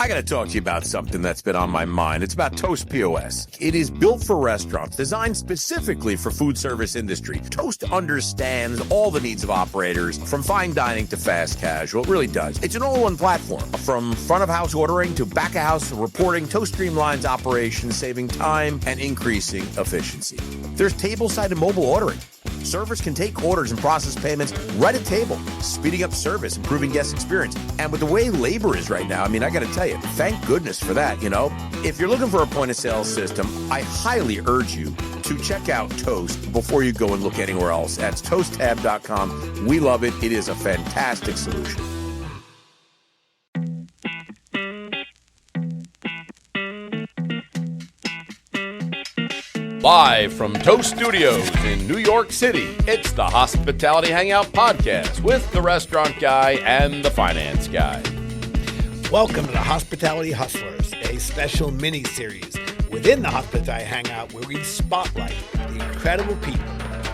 I got to talk to you about something that's been on my mind. It's about Toast POS. It is built for restaurants, designed specifically for food service industry. Toast understands all the needs of operators, from fine dining to fast casual. It really does. It's an all-in platform. From front-of-house ordering to back-of-house reporting, Toast streamlines operations, saving time and increasing efficiency. There's tableside and mobile ordering. Servers can take orders and process payments right at table, speeding up service, improving guest experience. And with the way labor is right now, I mean, I got to tell you, thank goodness for that, you know? If you're looking for a point-of-sale system, I highly urge you to check out Toast before you go and look anywhere else. That's toasttab.com. We love it. It is a fantastic solution. Live from Toast Studios in New York City, it's the Hospitality Hangout podcast with the restaurant guy and the finance guy. Welcome to the Hospitality Hustlers, a special mini-series within the Hospitality Hangout where we spotlight the incredible people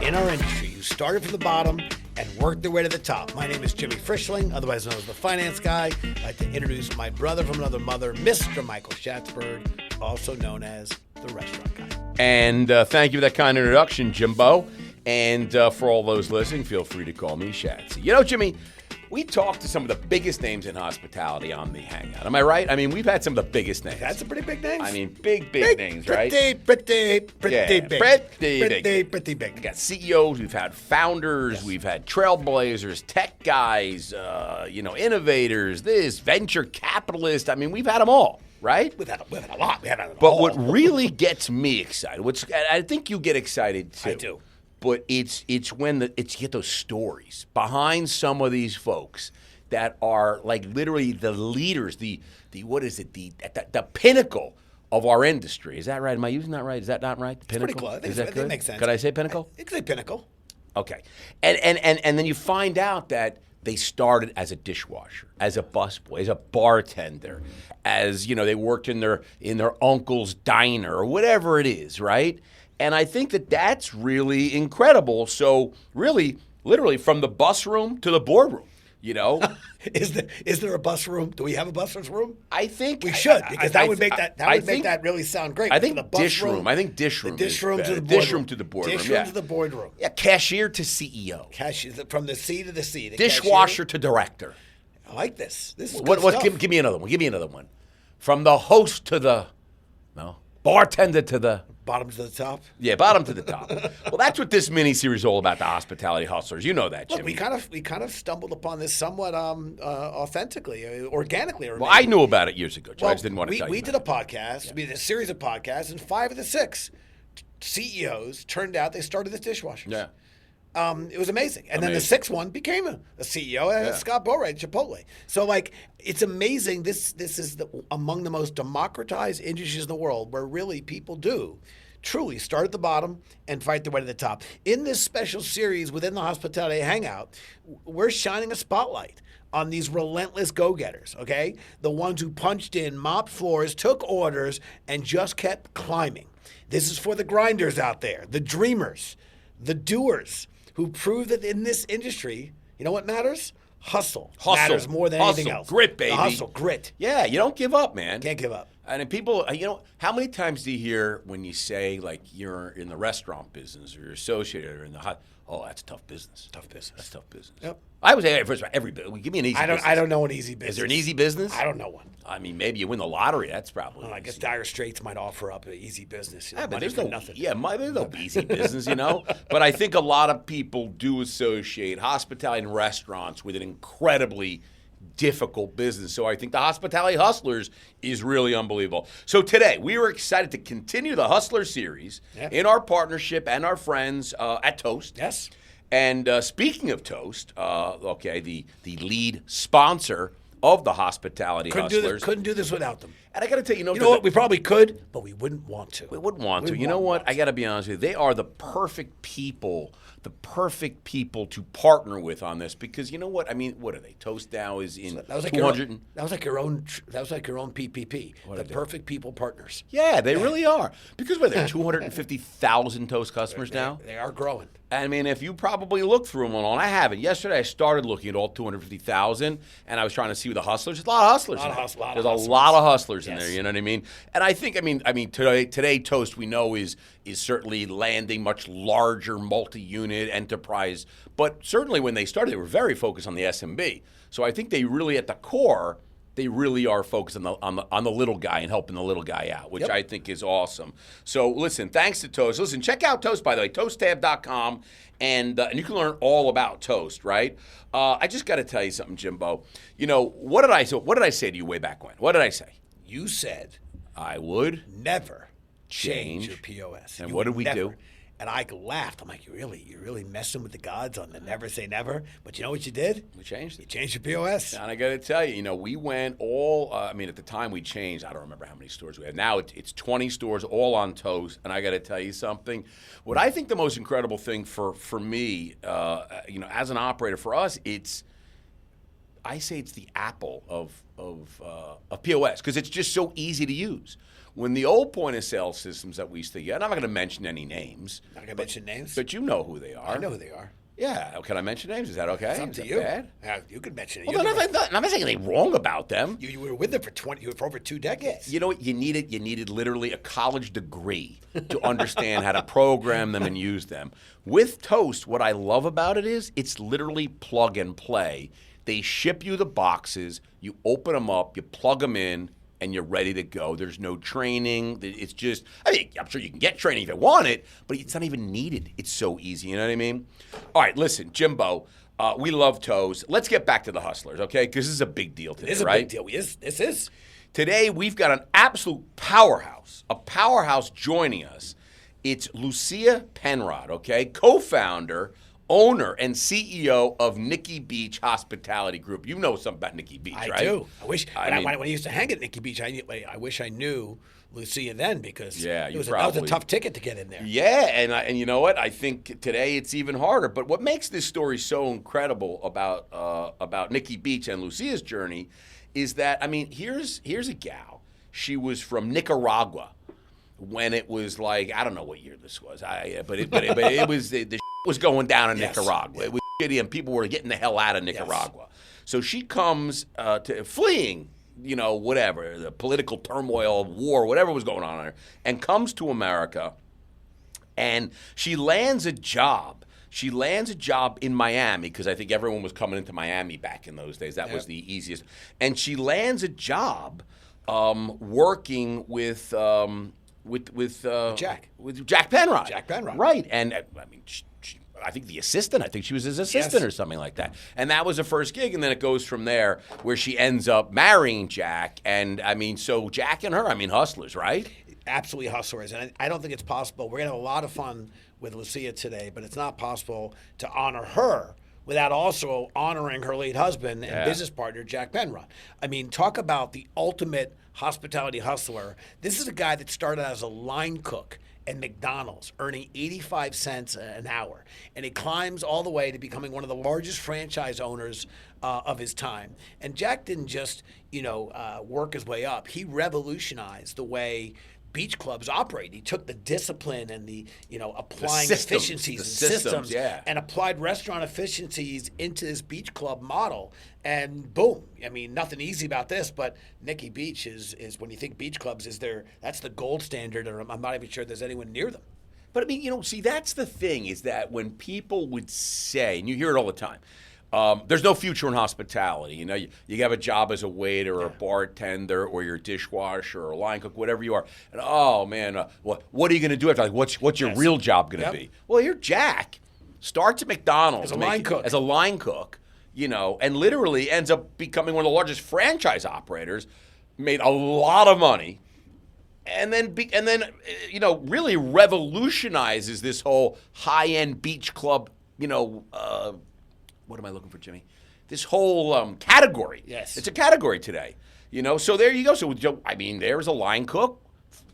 in our industry who started from the bottom and worked their way to the top. My name is Jimmy Frischling, otherwise known as the finance guy. I'd like to introduce my brother from another mother, Mr. Michael Schatzberg, also known as the restaurant guy. And thank you for that kind introduction, Jimbo. And for all those listening, feel free to call me Shatsy. You know, Jimmy, we talked to some of the biggest names in hospitality on the Hangout. Am I right? I mean, we've had some of the biggest names. That's some pretty big names. I mean, big names, right? Pretty big. We got CEOs, we've had founders, yes. We've had trailblazers, tech guys, innovators, venture capitalists. I mean, we've had them all. Right? We've had a lot. But what really gets me excited, which I think you get excited too. I do. But it's when you get those stories behind some of these folks that are like literally the leaders, the pinnacle of our industry. Is that right? Am I using that right? Is that not right? Pinnacle? It's pretty close. Is that good? It makes sense. Could I say pinnacle? You could say pinnacle. Okay. And then you find out that they started as a dishwasher, as a busboy, as a bartender, as they worked in their uncle's diner or whatever it is, right? And I think that that's really incredible. So really, literally from the bus room to the boardroom, Is there a bus room? Do we have a bus room? I think we should, because that would make that really sound great. I think dish room. I think dish room. The dish room to the boardroom. Dish room to the boardroom. Dish room to the boardroom. Yeah, cashier to CEO. Cashier from the C to the C. Dishwasher to director. I like this. This is good stuff. Give me another one. Give me another one. From the host to the bartender to the bottom to the top. Yeah, bottom to the top. Well, that's what this mini-series is all about, the Hospitality Hustlers. You know that, Jimmy. Look, we kind of stumbled upon this somewhat authentically, organically. Well, I knew about it years ago. I just didn't want to tell you. We did a podcast. Yeah. We did a series of podcasts, and 5 of the 6 CEOs turned out they started as dishwashers. Yeah. It was amazing. And then the 6th one became a CEO, Scott Boatwright at Chipotle. So, it's amazing. This is among the most democratized industries in the world where really people do truly start at the bottom and fight their way to the top. In this special series within the Hospitality Hangout, we're shining a spotlight on these relentless go-getters, okay? The ones who punched in, mopped floors, took orders, and just kept climbing. This is for the grinders out there, the dreamers, the doers, who prove that in this industry, you know what matters? Hustle matters more than anything else. Grit, baby. Grit. Yeah, you don't give up, man. Can't give up. And people, how many times do you hear when you say, you're in the restaurant business or you're associated or in the that's a tough business. That's tough business. Yep. I would say, first of all, give me an easy business. I don't know an easy business. Is there an easy business? I don't know one. I mean, maybe you win the lottery. That's probably. I guess Dire Straits might offer up an easy business. But there's nothing. Yeah, there's no easy business, But I think a lot of people do associate hospitality and restaurants with an incredibly difficult business. So I think the Hospitality Hustlers is really unbelievable. So today, we were excited to continue the Hustler series in our partnership and our friends at Toast. Yes. And speaking of Toast, the lead sponsor of the Hospitality Hustlers. Couldn't do this without them. And I got to tell you, you know what? We probably could, but we wouldn't want to. We wouldn't want to. You know what? I got to be honest with you. They are the perfect people to partner with on this, because you know what? I mean, what are they? Toast now is in 200. That was like your own PPP. The perfect people partners. Yeah, they really are. Because there are 250,000 Toast customers now. They are growing. I mean, if you probably look through them all, and I haven't. Yesterday, I started looking at all 250,000, and I was trying to see see with the hustlers. There's a lot of hustlers. There's a lot of hustlers in there. You know what I mean? And I think, I mean, today Toast we know is certainly landing much larger multi-unit enterprise. But certainly when they started, they were very focused on the SMB. So I think they really, at the core, they really are focused on the little guy and helping the little guy out, which I think is awesome. So listen, thanks to Toast. Listen, check out Toast, by the way, toasttab.com, and you can learn all about Toast, right? I just got to tell you something, Jimbo. You know, what did I say to you way back when? What did I say? You said I would never change your POS. And what did we do? And I laughed. I'm like, you're really messing with the gods on the never say never. But you know what you did? We changed it. You changed your POS. And I got to tell you, you know, we went all, I mean, at the time we changed, I don't remember how many stores we had. Now it's 20 stores all on Toast. And I got to tell you something. What I think the most incredible thing for me, you know, as an operator, for us, I say it's the Apple of POS because it's just so easy to use. When the old point of sale systems that we used to get, and I'm not going to mention any names. Not going to mention names? But you know who they are. I know who they are. Yeah. Can I mention names? Is that okay? It's up to you. Bad? You could mention it. Well, I'm not saying anything wrong about them. You were with them for over 2 decades. You know what? You needed literally a college degree to understand how to program them and use them. With Toast, what I love about it is it's literally plug and play. They ship you the boxes, you open them up, you plug them in, and you're ready to go. There's no training. It's just, I mean, I'm sure you can get training if you want it, but it's not even needed. It's so easy, you know what I mean? All right, listen, Jimbo, we love Toast. Let's get back to the hustlers, okay? Because this is a big deal today, right? It is a big deal. This is. Today, we've got an absolute powerhouse, joining us. It's Lucia Penrod, okay? Co-founder, owner, and CEO of Nikki Beach Hospitality Group. You know something about Nikki Beach, right? I do. When I used to hang at Nikki Beach, I wish I knew Lucia then because that was a tough ticket to get in there. Yeah, and you know what? I think today it's even harder. But what makes this story so incredible about Nikki Beach and Lucia's journey is that, I mean, here's a gal. She was from Nicaragua when it was like, I don't know what year this was. But it was the was going down in Nicaragua. It was shitty, and people were getting the hell out of Nicaragua. Yes. So she comes to fleeing, you know, whatever, the political turmoil, war, whatever was going on there, and comes to America, and she lands a job. She lands a job in Miami because I think everyone was coming into Miami back in those days. That was the easiest. And she lands a job working with Jack Penrod. Jack Penrod. Right. And I mean, I think the assistant. I think she was his assistant or something like that. And that was her first gig. And then it goes from there where she ends up marrying Jack. And I mean, so Jack and her, I mean, hustlers, right? Absolutely hustlers. And I don't think it's possible. We're going to have a lot of fun with Lucia today, but it's not possible to honor her without also honoring her late husband and business partner, Jack Penrod. I mean, talk about the ultimate hospitality hustler. This is a guy that started as a line cook at McDonald's, earning 85 cents an hour. And he climbs all the way to becoming one of the largest franchise owners of his time. And Jack didn't just, work his way up. He revolutionized the way beach clubs operate. He took the discipline and the applying efficiencies and systems and applied restaurant efficiencies into this beach club model. And boom, I mean, nothing easy about this, but Nikki Beach is when you think beach clubs, that's the gold standard, or I'm not even sure there's anyone near them. But I mean, see, that's the thing, is that when people would say, and you hear it all the time, there's no future in hospitality. You know, you have a job as a waiter or a bartender or your dishwasher or a line cook, whatever you are. And oh man, what are you going to do after? Like, what's your real job going to be? Well, here Jack starts at McDonald's as a line cook, and literally ends up becoming one of the largest franchise operators. Made a lot of money. And then really revolutionizes this whole high-end beach club, what am I looking for, Jimmy? This whole category. Yes. It's a category today. So there you go. So, I mean, there's a line cook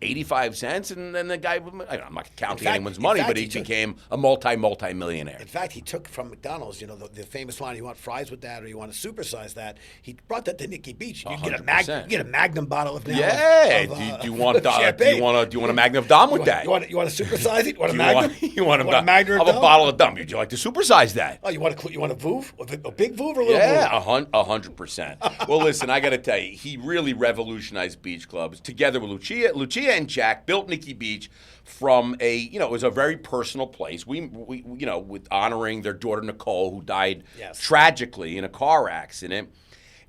85 cents, and then the guy, I'm not counting fact- anyone's in money, fact, but he he took- became a multi-millionaire. In fact, he took from McDonald's, the famous line, you want fries with that or you want to supersize that. He brought that to Nikki Beach. You can get 100%. you get a Magnum bottle of now. Yeah. Of, do you want champagne. do you want a Magnum of Dom with that? You want to supersize it? You want a Do Magnum? you want a Magnum? Have a bottle of Dom. Would you like to supersize that? Oh, you want a Vouv? A big Vouv or a little Yeah, Vouv? 100%. Well, listen, I got to tell you, he really revolutionized beach clubs. Together with Lucia and Jack, built Nikki Beach from it was a very personal place. We with honoring their daughter Nicole, who died tragically in a car accident,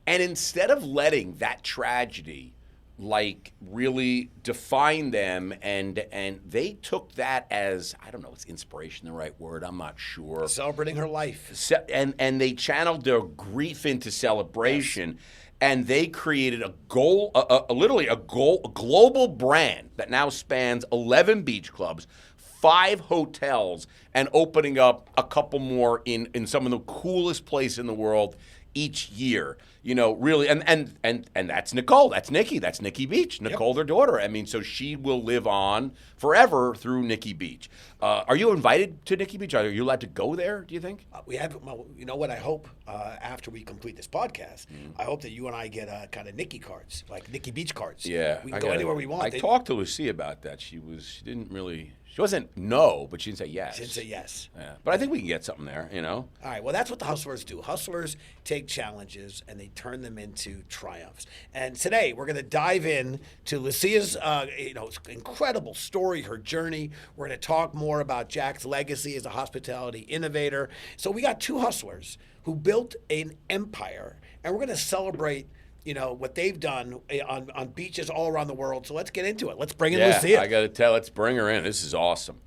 and instead of letting that tragedy really define them, and they took that as, I don't know, is inspiration the right word? I'm not sure. Celebrating her life. And they channeled their grief into celebration, and they created a global brand that now spans 11 beach clubs, 5 hotels, and opening up a couple more in some of the coolest places in the world each year. Really, and that's Nicole, that's Nikki, that's Nikki Beach, Nicole, their daughter. I mean, so she will live on forever through Nikki Beach. Are you invited to Nikki Beach? Are you allowed to go there, do you think? We have, you know what I hope after we complete this podcast, I hope that you and I get kind of Nikki cards, like Nikki Beach cards. Yeah. We can go anywhere we want. I talked to Lucia about that. She wasn't no, but she didn't say yes. She didn't say yes. Yeah. But I think we can get something there, All right. Well, that's what the hustlers do. Hustlers take challenges and they turn them into triumphs. And today we're going to dive in to Lucia's, incredible story, her journey. We're going to talk more about Jack's legacy as a hospitality innovator. So we got 2 hustlers who built an empire, and we're going to celebrate what they've done on beaches all around the world. So let's get into it. Let's bring in Lucia. I got to tell, let's bring her in. This is awesome.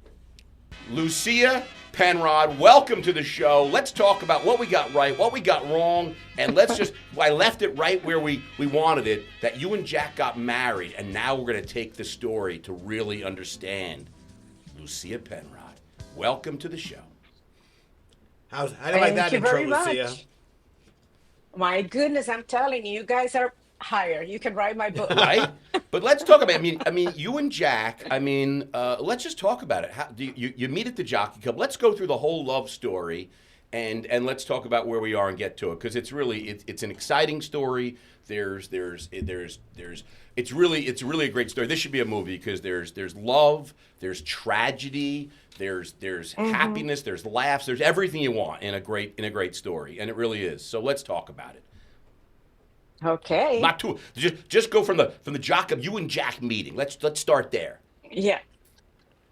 Lucia Penrod, welcome to the show. Let's talk about what we got right, what we got wrong, and I left it right where we wanted it, that you and Jack got married, and now we're going to take the story to really understand Lucia Penrod. Welcome to the show. How do I like that intro, Lucia? Much. My goodness, I'm telling you, you guys are higher. You can write my book. Right? But let's talk about, I mean, you and Jack, let's just talk about it. How do you meet at the Jockey Club? Let's go through the whole love story and let's talk about where we are and get to it, because it's really it's an exciting story. It's really a great story. This should be a movie, because there's love, there's tragedy, there's happiness, there's laughs, there's everything you want in a great story, and it really is. So let's talk about it. Okay. Not too. Just go from the Jock of you and Jack meeting. Let's start there. Yeah.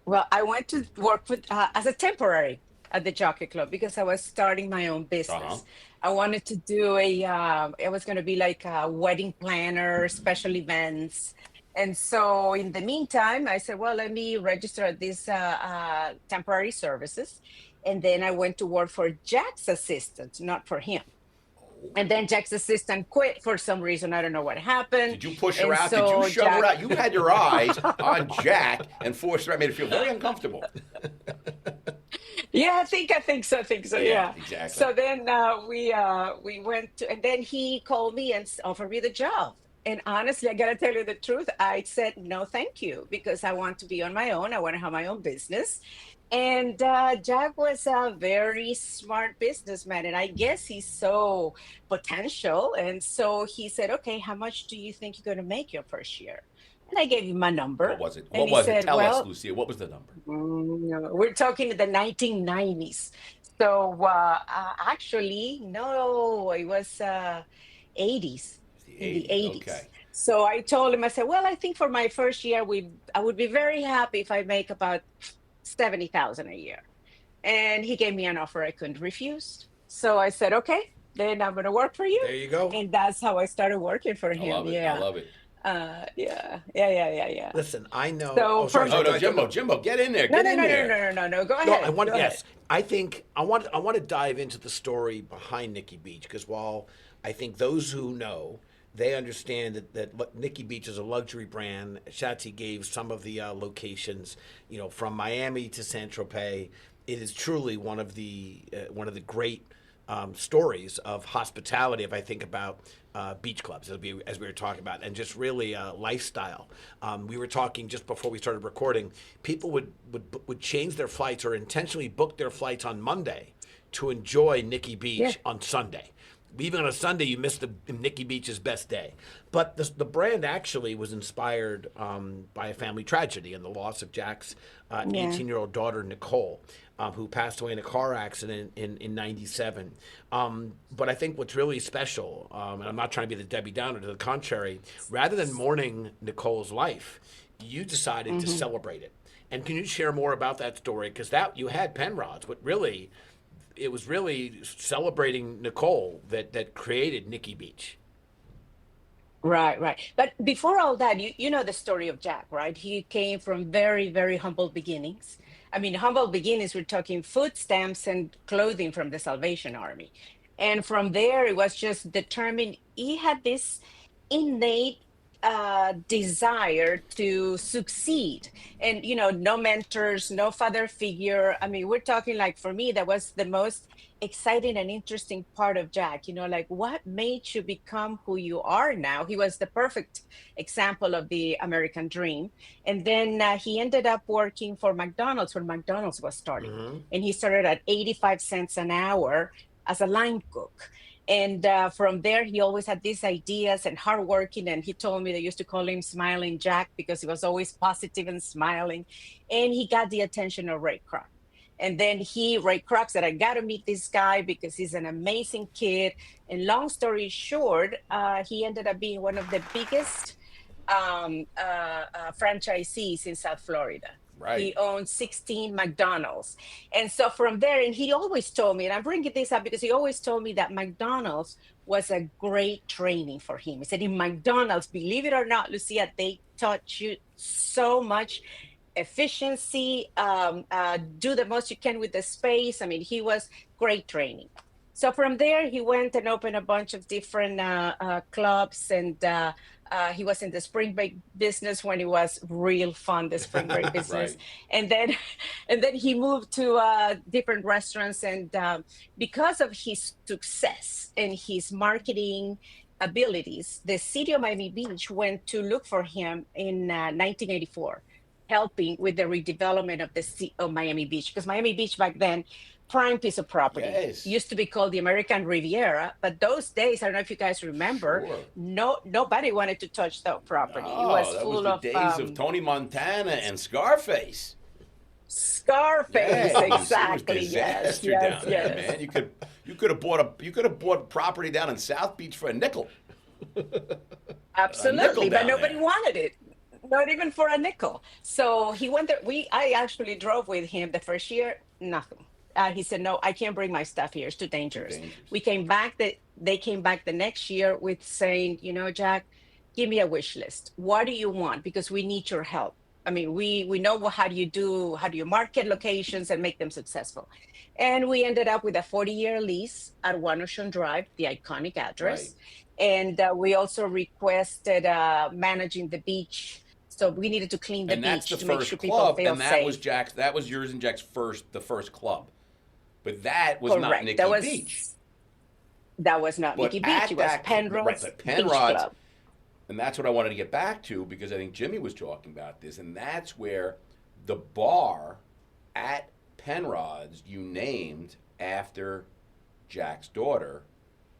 Well, I went to work as a temporary at the Jockey Club because I was starting my own business. I wanted to do it was going to be like a wedding planner, special events. And so in the meantime, I said, well, let me register at these temporary services. And then I went to work for Jack's assistant, not for him. And then Jack's assistant quit for some reason. I don't know what happened. Did you push her out? Did you shove her out? You had your eyes on Jack and forced her out. Made her feel very uncomfortable. Yeah, I think so. Yeah, exactly. So then we went to, and then he called me and offered me the job. And honestly, I got to tell you the truth. I said, no, thank you, because I want to be on my own. I want to have my own business. And Jack was a very smart businessman, and I guess he's so potential. And so he said, okay, how much do you think you're going to make your first year? And I gave him my number. What was it? And What was it? said, Tell us, Lucia. What was the number? We're talking in the 1990s. So actually, no, it was 80s. In the 80s. Okay. So I told him, I said, well, I think for my first year, I would be very happy if I make about $70,000 a year. And he gave me an offer I couldn't refuse. So I said, okay, then I'm going to work for you. There you go. And that's how I started working for him. I love it. Yeah. I love it. Yeah. Listen, I know. So sorry, No, sorry, Jimbo, get in there. No. Go ahead. No, I want. Go ahead. Yes, I think I want to dive into the story behind Nikki Beach, because while I think those who know, they understand that Nikki Beach is a luxury brand. Schatzy gave some of the locations, from Miami to Saint Tropez. It is truly one of the great stories of hospitality. If I think about beach clubs, as we were talking about, and just really lifestyle. We were talking just before we started recording. People would change their flights or intentionally book their flights on Monday to enjoy Nikki Beach on Sunday. Even on a Sunday, you miss the Nikki Beach's best day. But the brand actually was inspired by a family tragedy and the loss of Jack's 18-year-old daughter, Nicole, who passed away in a car accident in 97. But I think what's really special, and I'm not trying to be the Debbie Downer, to the contrary, rather than mourning Nicole's life, you decided to celebrate it. And can you share more about that story? Because you had Penrod's, but really, it was really celebrating Nicole that created Nikki Beach. Right. But before all that, you know the story of Jack, right? He came from very, very humble beginnings. I mean, humble beginnings, we're talking food stamps and clothing from the Salvation Army. And from there, it was just determined. He had this innate desire to succeed, and no mentors, no father figure. I mean, we're talking, like, for me, that was the most exciting and interesting part of Jack. Like, what made you become who you are now? He was the perfect example of the American dream. And then he ended up working for McDonald's when McDonald's was starting, and he started at 85 cents an hour as a line cook. And from there, he always had these ideas and hardworking. And he told me they used to call him Smiling Jack because he was always positive and smiling. And he got the attention of Ray Kroc. And then Ray Kroc said, I got to meet this guy because he's an amazing kid. And long story short, he ended up being one of the biggest franchisees in South Florida. Right. He owned 16 McDonald's. And so from there, and he always told me, and I'm bringing this up because he always told me that McDonald's was a great training for him. He said, in McDonald's, believe it or not, Lucia, they taught you so much efficiency, do the most you can with the space. I mean, he was great training. So from there, he went and opened a bunch of different clubs, and he was in the spring break business when it was real fun, the spring break business. Right. And then he moved to different restaurants, and because of his success and his marketing abilities, the city of Miami Beach went to look for him in 1984, helping with the redevelopment of the city of Miami Beach, because Miami Beach back then, prime piece of property. Yes. Used to be called the American Riviera, but those days, I don't know if you guys remember, nobody wanted to touch that property. It was full of the days of Tony Montana and Scarface. Scarface, exactly. It was disaster down there, man. You could have bought property down in South Beach for a nickel. Absolutely, but nobody wanted it. Not even for a nickel. So he went there. I actually drove with him the first year, nothing. He said, no, I can't bring my stuff here. It's too dangerous. We came back. They came back the next year with saying, Jack, give me a wish list. What do you want? Because we need your help. I mean, we know how do you market locations and make them successful. And we ended up with a 40-year lease at One Ocean Drive, the iconic address. Right. And we also requested managing the beach. So we needed to clean the beach to make sure people feel safe. That was yours and Jack's the first club. But that was not Nikki Beach. That was not Nikki Beach. It was Penrod's Beach Club. And that's what I wanted to get back to, because I think Jimmy was talking about this. And that's where the bar at Penrod's you named after Jack's daughter.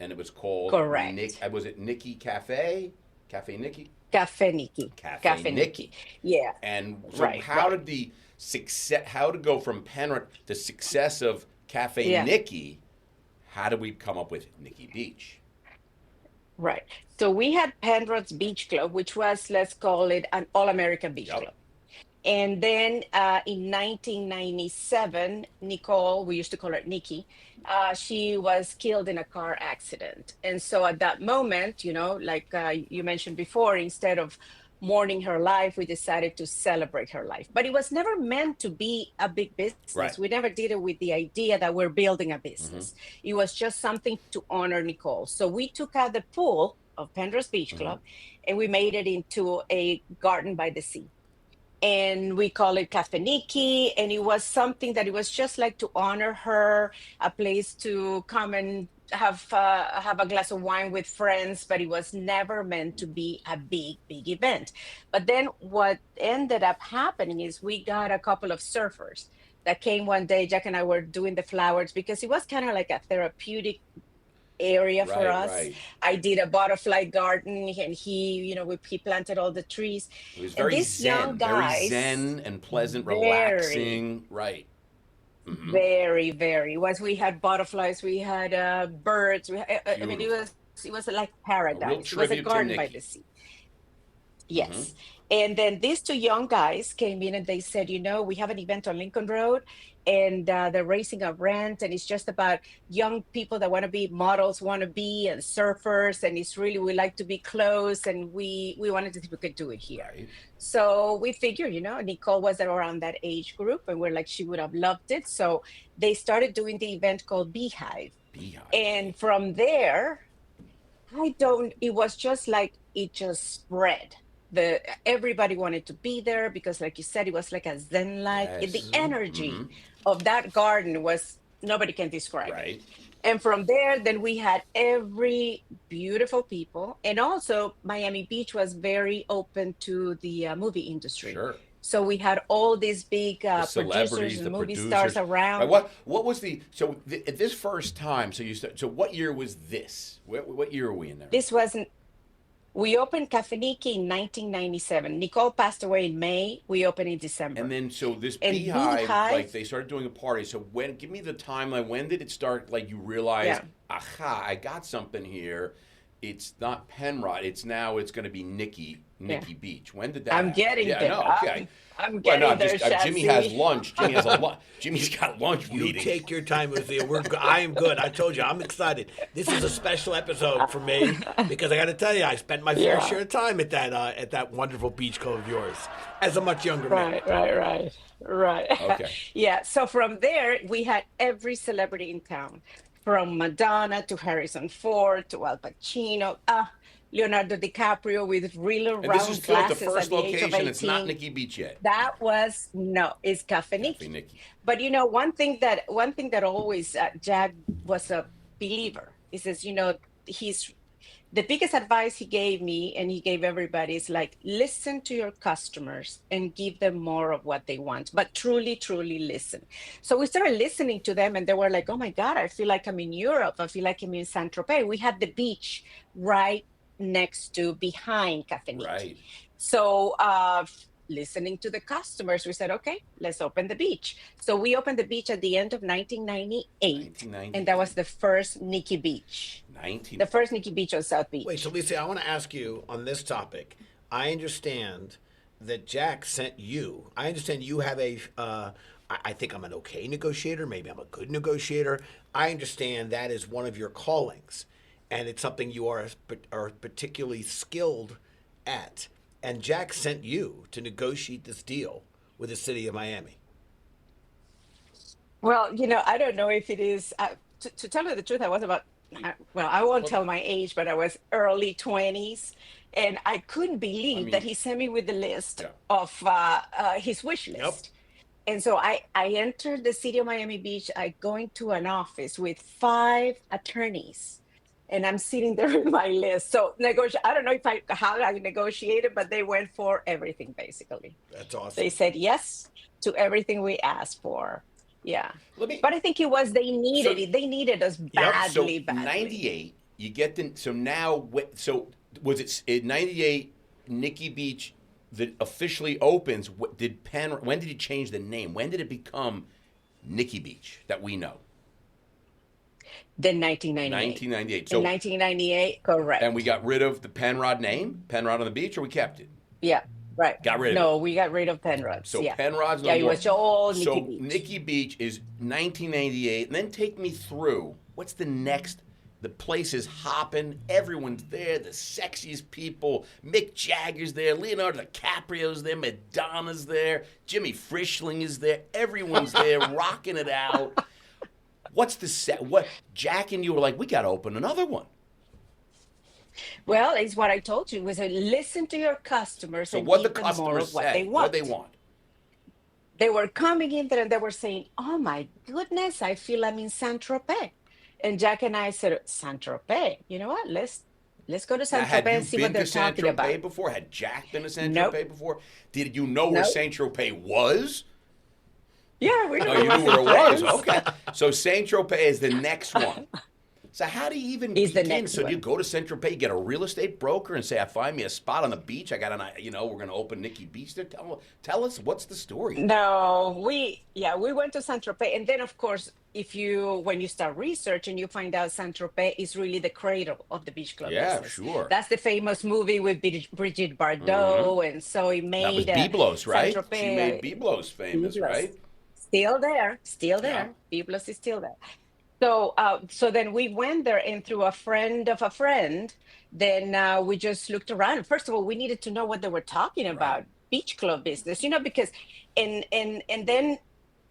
And it was called... Correct. Was it Nikki Cafe? Cafe Nikki? Cafe Nikki. Cafe Nikki. Yeah. And so how did the success, how to go from Penrod, the success of Cafe Nikki, how did we come up with Nikki Beach? Right. So we had Penrod's Beach Club, which was, let's call it, an all-American beach club. And then in 1997, Nicole, we used to call her Nikki, she was killed in a car accident. And so at that moment, like you mentioned before, instead of mourning her life, we decided to celebrate her life. But it was never meant to be a big business. Right. We never did it with the idea that we're building a business. It was just something to honor Nicole. So we took out the pool of Penrod's Beach Club and we made it into a garden by the sea. and we call it Cafe Nikki. And it was something that it was just like to honor her, a place to come and have a glass of wine with friends, but it was never meant to be a big event. But then what ended up happening is we got a couple of surfers that came one day. Jack and I were doing the flowers because it was kind of like a therapeutic area for Right, us. right. I did a butterfly garden, and he planted all the trees. It was And very these young zen, very guys, zen and pleasant, very, relaxing. Right. very, very. Was we had butterflies, we had birds. I mean, Beautiful. it was like A real paradise. It was a tribute to garden by Nikki. the sea. Yes. And then these two young guys came in and they said, we have an event on Lincoln Road, and they're raising a rent, and it's just about young people that want to be models, want to be, and surfers. And it's really, we like to be close, and we wanted to see if we could do it here. Right. So we figured, Nicole was around that age group, and we're like, she would have loved it. So they started doing the event called Beehive. Beehive. And from there, it was just like, it just spread. Everybody wanted to be there because, like you said, it was like a zen like. Yes. The energy of that garden was, nobody can describe Right. it. And from there, then we had every beautiful people, and also Miami Beach was very open to the movie industry. Sure. So we had all these big The celebrities, producers the and movie producers. stars around. Right, what was at this first time? So what year was this? What year are we in there? This wasn't. We opened Cafe Nikki in 1997. Nicole passed away in May. We opened in December. And then, so this And Beehive, Beehive- like they started doing a party. So give me the timeline. When did it start? Like you realized, aha, I got something here. It's not Penrod. It's going to be Nikki Beach. When did that? I'm happen? getting yeah, there. No, okay. I'm getting there, Jimmy Shatsy. has lunch. Jimmy has a lunch. Jimmy's got lunch You meeting. take your time, Lucia. I am good. I told you, I'm excited. This is a special episode for me because I got to tell you, I spent my fair share of time at that wonderful beach club of yours as a much younger man. Right. Okay. Yeah. So from there, we had every celebrity in town, from Madonna to Harrison Ford to Al Pacino, Leonardo DiCaprio with real And round this is still at the glasses first at the age of location. It's not 18. Nikki Beach yet. It's Cafe Nikki. Cafe Nikki. But one thing that always Jack was a believer. He says, the biggest advice he gave me and he gave everybody is like, listen to your customers and give them more of what they want, but truly, truly listen. So we started listening to them, and they were like, oh my God, I feel like I'm in Europe. I feel like I'm in Saint-Tropez. We had the beach right behind Cafe Nikki. Right. So listening to the customers, we said, okay, let's open the beach. So we opened the beach at the end of 1998. And that was the first Nikki Beach. The first Nikki Beach on South Beach. Wait, so Lucia, I want to ask you on this topic. I understand that Jack sent you. I understand you have I think I'm an okay negotiator. Maybe I'm a good negotiator. I understand that is one of your callings, and it's something you are particularly skilled at. And Jack sent you to negotiate this deal with the city of Miami. Well, I don't know if it is, to tell you the truth, I was I won't tell my age, but I was early 20s. And I couldn't believe that he sent me with the list of his wish list. Yep. And so I entered the city of Miami Beach. I go into an office with 5 attorneys. And I'm sitting there with my list. So I don't know how I negotiated, but they went for everything, basically. That's awesome. They said yes to everything we asked for. Yeah. But I think it was, they needed it. They needed us badly. 98, you get so now, so was it in 98, Nikki Beach that officially opens, when did he change the name? When did it become Nikki Beach that we know? Then 1998. 1998. In 1998, correct. And we got rid of the Penrod name, Penrod on the Beach, or we kept it? Yeah, right. Got rid of it. No, we got rid of Penrod. So Penrod's no more. Yeah, it was all Nikki so Beach. Nikki Beach is 1998. And then take me through, what's the next? The place is hopping. Everyone's there. The sexiest people. Mick Jagger's there. Leonardo DiCaprio's there. Madonna's there. Jimmy Frischling is there. Everyone's there rocking it out. What's the set? What Jack and you were like, we got to open another one. Well, it's what I told you. Was listen to your customers So and what the give them more customers of what they say? want. What they want? They were coming in there and they were saying, "Oh my goodness, I feel I'm in Saint Tropez." And Jack and I said, "Saint Tropez? You know what? Let's go to Now, Saint had Tropez you and see been what they're to Saint talking about." Tropez before? Had Jack been to Saint Nope, Tropez before? Did you know where nope. Saint Tropez was? Yeah, we Oh, know you what's knew where in it was. France. Okay. So Saint Tropez is the next one. So how do you even Is the begin? next So do you one. go to Saint Tropez, get a real estate broker, and say, "I find me a spot on the beach. I got we're going to open Nikki Beach there." Tell us what's the story. No, we went to Saint Tropez, and then of course, when you start researching, you find out Saint Tropez is really the cradle of the beach club Yeah, business. sure. That's the famous movie with Brigitte Bardot, and so it That was made Biblos, Saint right? She made Tropez. Biblos famous, Biblos right? still there, still Yeah. there. Biblos is still there. So then we went there, and through a friend of a friend, then we just looked around. First of all, we needed to know what they were talking Right. about, beach club business, because and then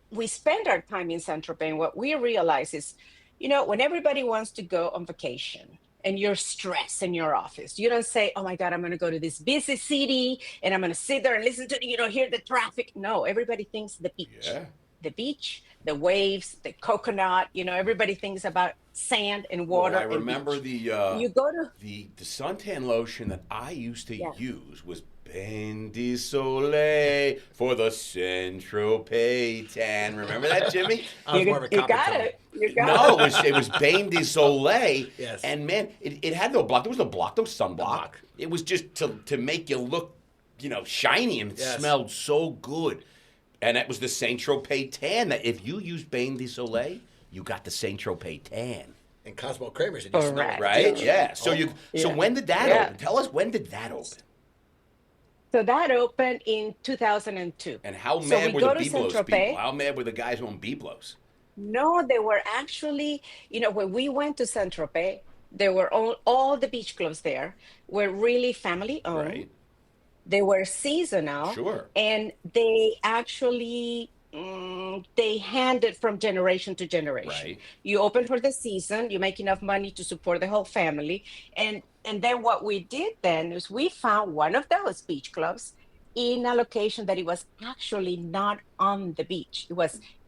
we spend our time in Saint Tropez. And what we realize is, when everybody wants to go on vacation and you're stressed in your office, you don't say, "Oh my God, I'm going to go to this busy city and I'm going to sit there and listen to, hear the traffic." No, everybody thinks Yeah. the beach, the waves, the coconut. Everybody thinks about sand and Well, water I and remember beach. You go to, the suntan lotion that I used to yeah, use was Bain de Soleil for the Saint Tropez tan. Remember that, Jimmy? I was more of a you copper got tone. it. You got No, it. it was Bain de Soleil, Yes. and man, it had no block. There was no block, no sunblock. block. It was just to make you look, shiny, and it Yes. smelled so good. And that was the Saint Tropez tan. That if you used Bain de Soleil, you got the Saint Tropez tan. And Cosmo Kramer said you smell it. Correct. Right? too. Yeah. So Yeah. when did that Yeah. open? Tell us, when did that open? So that opened in 2002. And how So we mad were the go to Saint Biblos people? Tropez. How mad were the guys who owned Biblos? No, they were actually, when we went to Saint Tropez, there were all the beach clubs there were really family owned. Right. They were seasonal, Sure. and they actually they handed from generation to generation. Right. You open for the season, you make enough money to support the whole family, and then what we did then is we found one of those beach clubs in a location that it was actually not on the beach.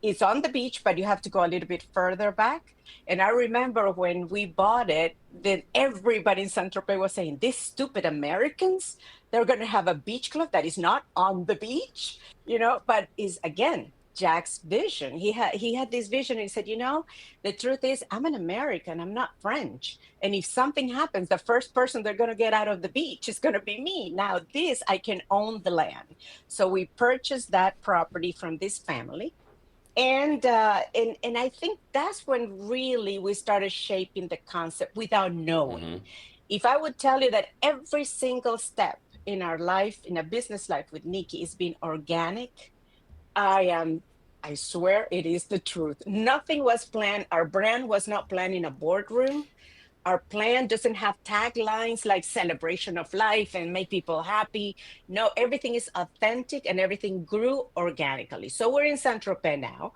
It's on the beach, but you have to go a little bit further back. And I remember when we bought it, then everybody in Saint Tropez was saying, "These stupid Americans, they're going to have a beach club that is not on the beach," but is again Jack's vision. He had this vision, and he said, the truth is, I'm an American, I'm not French. And if something happens, the first person they're going to get out of the beach is going to be me. Now I can own the land. So we purchased that property from this family. And I think that's when really we started shaping the concept without knowing. Mm-hmm. If I would tell you that every single step in our life, in a business life with Nikki, is being organic, I swear it is the truth. Nothing was planned. Our brand was not planned in a boardroom. Our plan doesn't have taglines like celebration of life and make people happy. No, everything is authentic and everything grew organically. So we're in Saint Tropez now.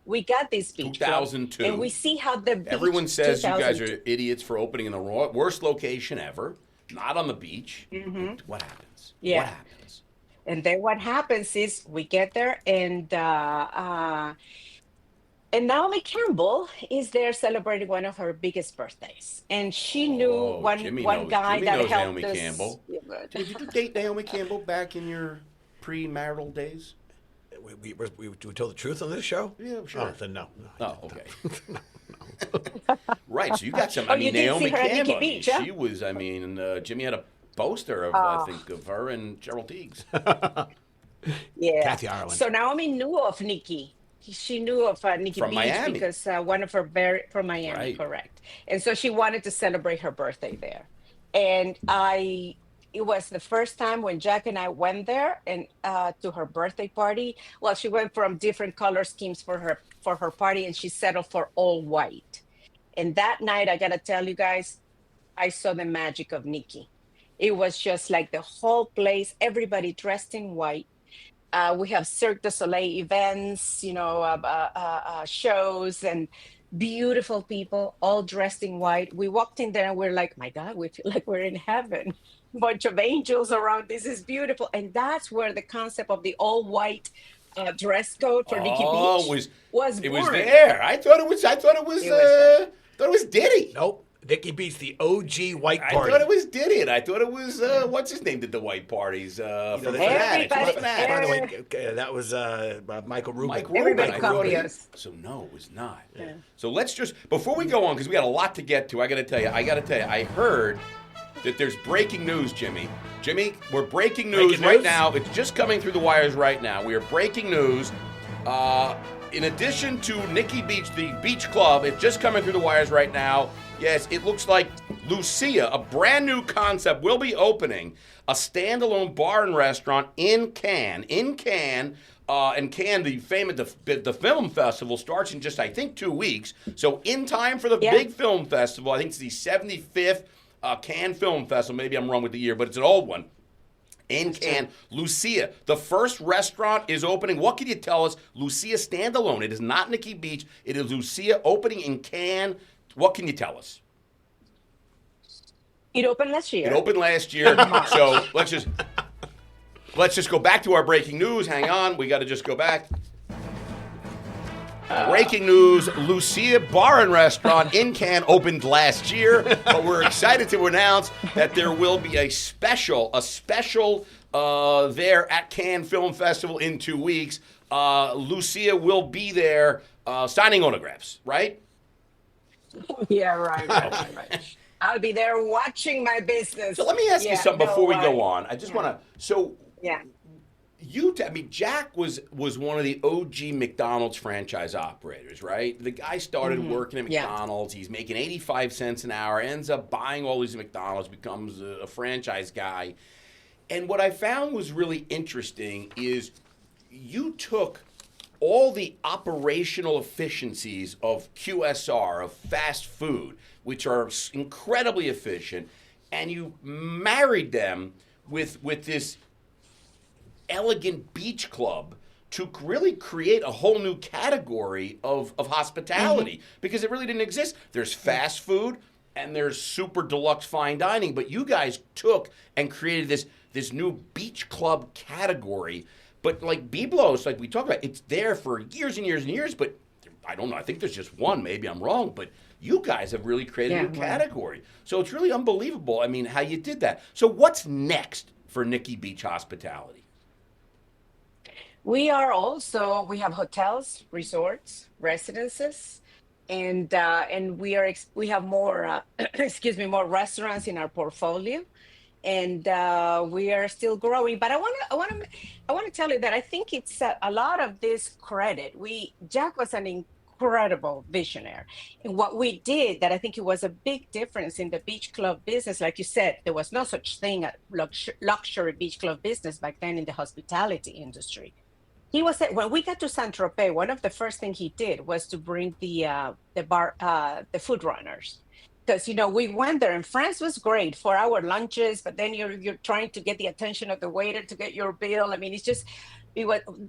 We got this beach club, 2002. and we see how the beach. Everyone says you guys 2002. are idiots for opening in the worst location ever, not on the beach. Mm-hmm. What happens? Yeah. What happens? And then what happens is we get there, and Naomi Campbell is there celebrating one of her biggest birthdays, and she knew one Jimmy one knows. guy Jimmy that knows helped Naomi us. Campbell. Yeah, but- Did you date Naomi Campbell back in your pre-marital days? We told the truth on this show? Yeah, sure. Oh, then no. Oh, okay. Right, so you got some. Oh, I mean, you did Naomi see her at Nikki Campbell. Beach, huh? She was. I mean, Jimmy had a poster of Oh. I think of her and Gerald Teagues. Yeah. Kathy Ireland. So Naomi knew of Nikki. She knew of Nikki From Beach Miami. because one of her from Miami, Right. correct. And so she wanted to celebrate her birthday there. And it was the first time when Jack and I went there and to her birthday party. Well, she went from different color schemes for her party, and she settled for all white. And that night, I gotta tell you guys, I saw the magic of Nikki. It was just like the whole place, everybody dressed in white. We have Cirque du Soleil events, shows, and beautiful people, all dressed in white. We walked in there and we're like, my God, we feel like we're in heaven. Bunch of angels around. This is beautiful. And that's where the concept of the all white dress code for Nikki Oh, Beach was it born. was there. I thought it was thought it was Diddy. Nope. Nikki Beach, the OG white I party. thought it was Diddy, and I thought it was what's his name did the white parties from Fanatics. Everybody- Fanatics. By the way, that was Michael Rubin. Mike Rubin. Everybody I thought copy it- us. So no, it was not. So let's just before we go on because we got a lot to get to. I got to tell you, I heard that there's breaking news, Jimmy. Jimmy, we're breaking news right now. It's just coming through the wires right now. We are breaking news. In addition to Nikki Beach, the beach club, it's just coming through the wires right now. Yes, it looks like Lucia, a brand new concept, will be opening a standalone bar and restaurant in Cannes. In Cannes, and Cannes, the film festival starts in just, I think, 2 weeks. So in time for the big film festival, I think it's the 75th Cannes Film Festival. Maybe I'm wrong with the year, but it's an old one. In Cannes, Lucia, the first restaurant is opening. What can you tell us? Lucia standalone. It is not Nikki Beach. It is Lucia opening in Cannes. What can you tell us? It opened last year. It opened last year. So let's just go back to our breaking news. Hang on. We got to just go back. Breaking news, Lucia Bar and Restaurant in Cannes opened last year, but we're excited to announce that there will be a special there at Cannes Film Festival in 2 weeks. Lucia will be there signing autographs, right? Yeah, right. I'll be there watching my business. So let me ask you something before we go on. I just want to, Yeah. Jack was one of the OG McDonald's franchise operators, right? The guy started working at McDonald's. He's making 85 cents an hour, ends up buying all these McDonald's, becomes a franchise guy. And what I found was really interesting is you took all the operational efficiencies of QSR, of fast food, which are incredibly efficient, and you married them with this elegant beach club to really create a whole new category of hospitality because it really didn't exist. There's fast food and there's super deluxe fine dining, but you guys took and created this new beach club category. But like Biblos, like we talked about, it's there for years and years and years, but I don't know. I think there's just one. Maybe I'm wrong, but you guys have really created a new category. So it's really unbelievable, I mean, how you did that. So what's next for Nikki Beach Hospitality? We have hotels, resorts, residences, and we have more more restaurants in our portfolio, and we are still growing. But I want to tell you that I think it's a lot of this credit. Jack was an incredible visionary, and what we did that I think it was a big difference in the beach club business. Like you said, there was no such thing as luxury beach club business back then in the hospitality industry. When we got to Saint-Tropez, one of the first things he did was to bring the food runners. Because, we went there and France was great for our lunches, but then you're trying to get the attention of the waiter to get your bill. I mean,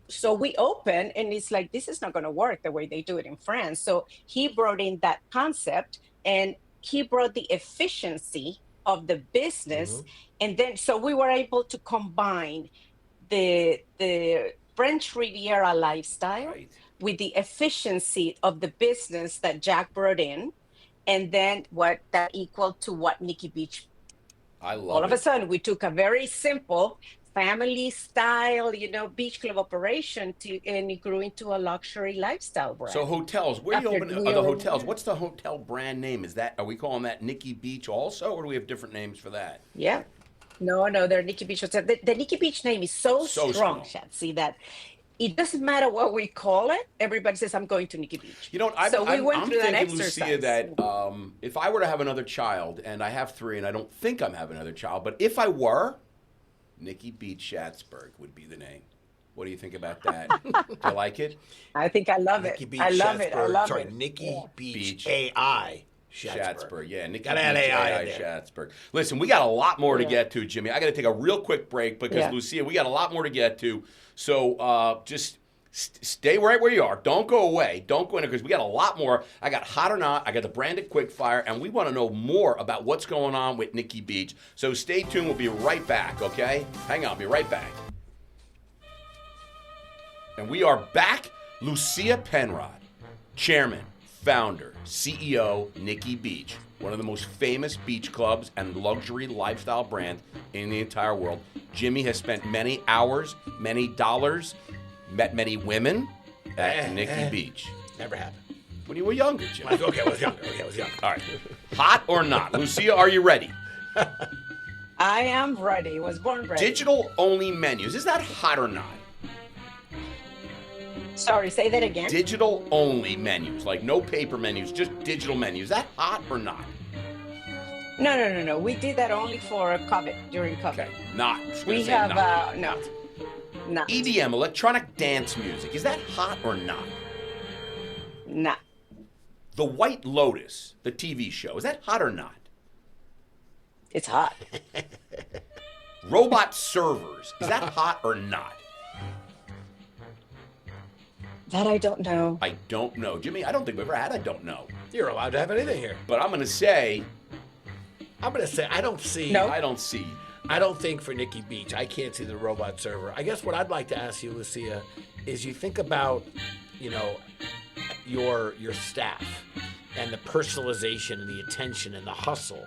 so we opened and it's like, this is not going to work the way they do it in France. So he brought in that concept and he brought the efficiency of the business. And then, so we were able to combine the French Riviera lifestyle with the efficiency of the business that Jack brought in, and then what that equaled to what Nikki Beach. I love it. All of a sudden, we took a very simple family style, beach club operation and it grew into a luxury lifestyle brand. So hotels, where you open the hotels? What's the hotel brand name? Are we calling that Nikki Beach also, or do we have different names for that? Yeah. No, they're Nikki Beach. The Nikki Beach name is so strong, Shatzy, that it doesn't matter what we call it. Everybody says, I'm going to Nikki Beach. I'm thinking, exercise. Lucia, that if I were to have another child, and I have 3, and I don't think I'm having another child, but if I were, Nikki Beach Schatzberg would be the name. What do you think about that? Do you like it? I think I love Nikki it. Beach I love it. I love Sorry, it. Nikki Beach AI. Schatzberg, yeah. Nikki Gotta Beach add AI AI in there. Schatzberg. Listen, we got a lot more to get to, Jimmy. I got to take a real quick break because, Lucia, we got a lot more to get to. So just Stay right where you are. Don't go away. Don't go in there because we got a lot more. I got Hot or Not. I got the branded quickfire, and we want to know more about what's going on with Nikki Beach. So stay tuned. We'll be right back, okay? Hang on. I'll be right back. And we are back. Lucia Penrod, chairman, founder, CEO, Nikki Beach, one of the most famous beach clubs and luxury lifestyle brand in the entire world. Jimmy has spent many hours, many dollars, met many women at Nikki Beach. Never happened. When you were younger, Jimmy. Okay, I was younger. All right. Hot or not? Lucia, are you ready? I am ready. Was born ready. Digital-only menus. Is that hot or not? Sorry, say that again. Digital-only menus, like no paper menus, just digital menus. Is that hot or not? No. We did that only for COVID, during COVID. Okay, not. We have, no. Not. EDM, electronic dance music. Is that hot or not? Nah. The White Lotus, the TV show. Is that hot or not? It's hot. Robot servers. Is that hot or not? That I don't know. I don't know. Jimmy, I don't think we've ever had I don't know. You're allowed to have anything here. But I'm going to say, I don't see. No. I don't see. I don't think for Nikki Beach, I can't see the robot server. I guess what I'd like to ask you, Lucia, is you think about, your staff and the personalization and the attention and the hustle,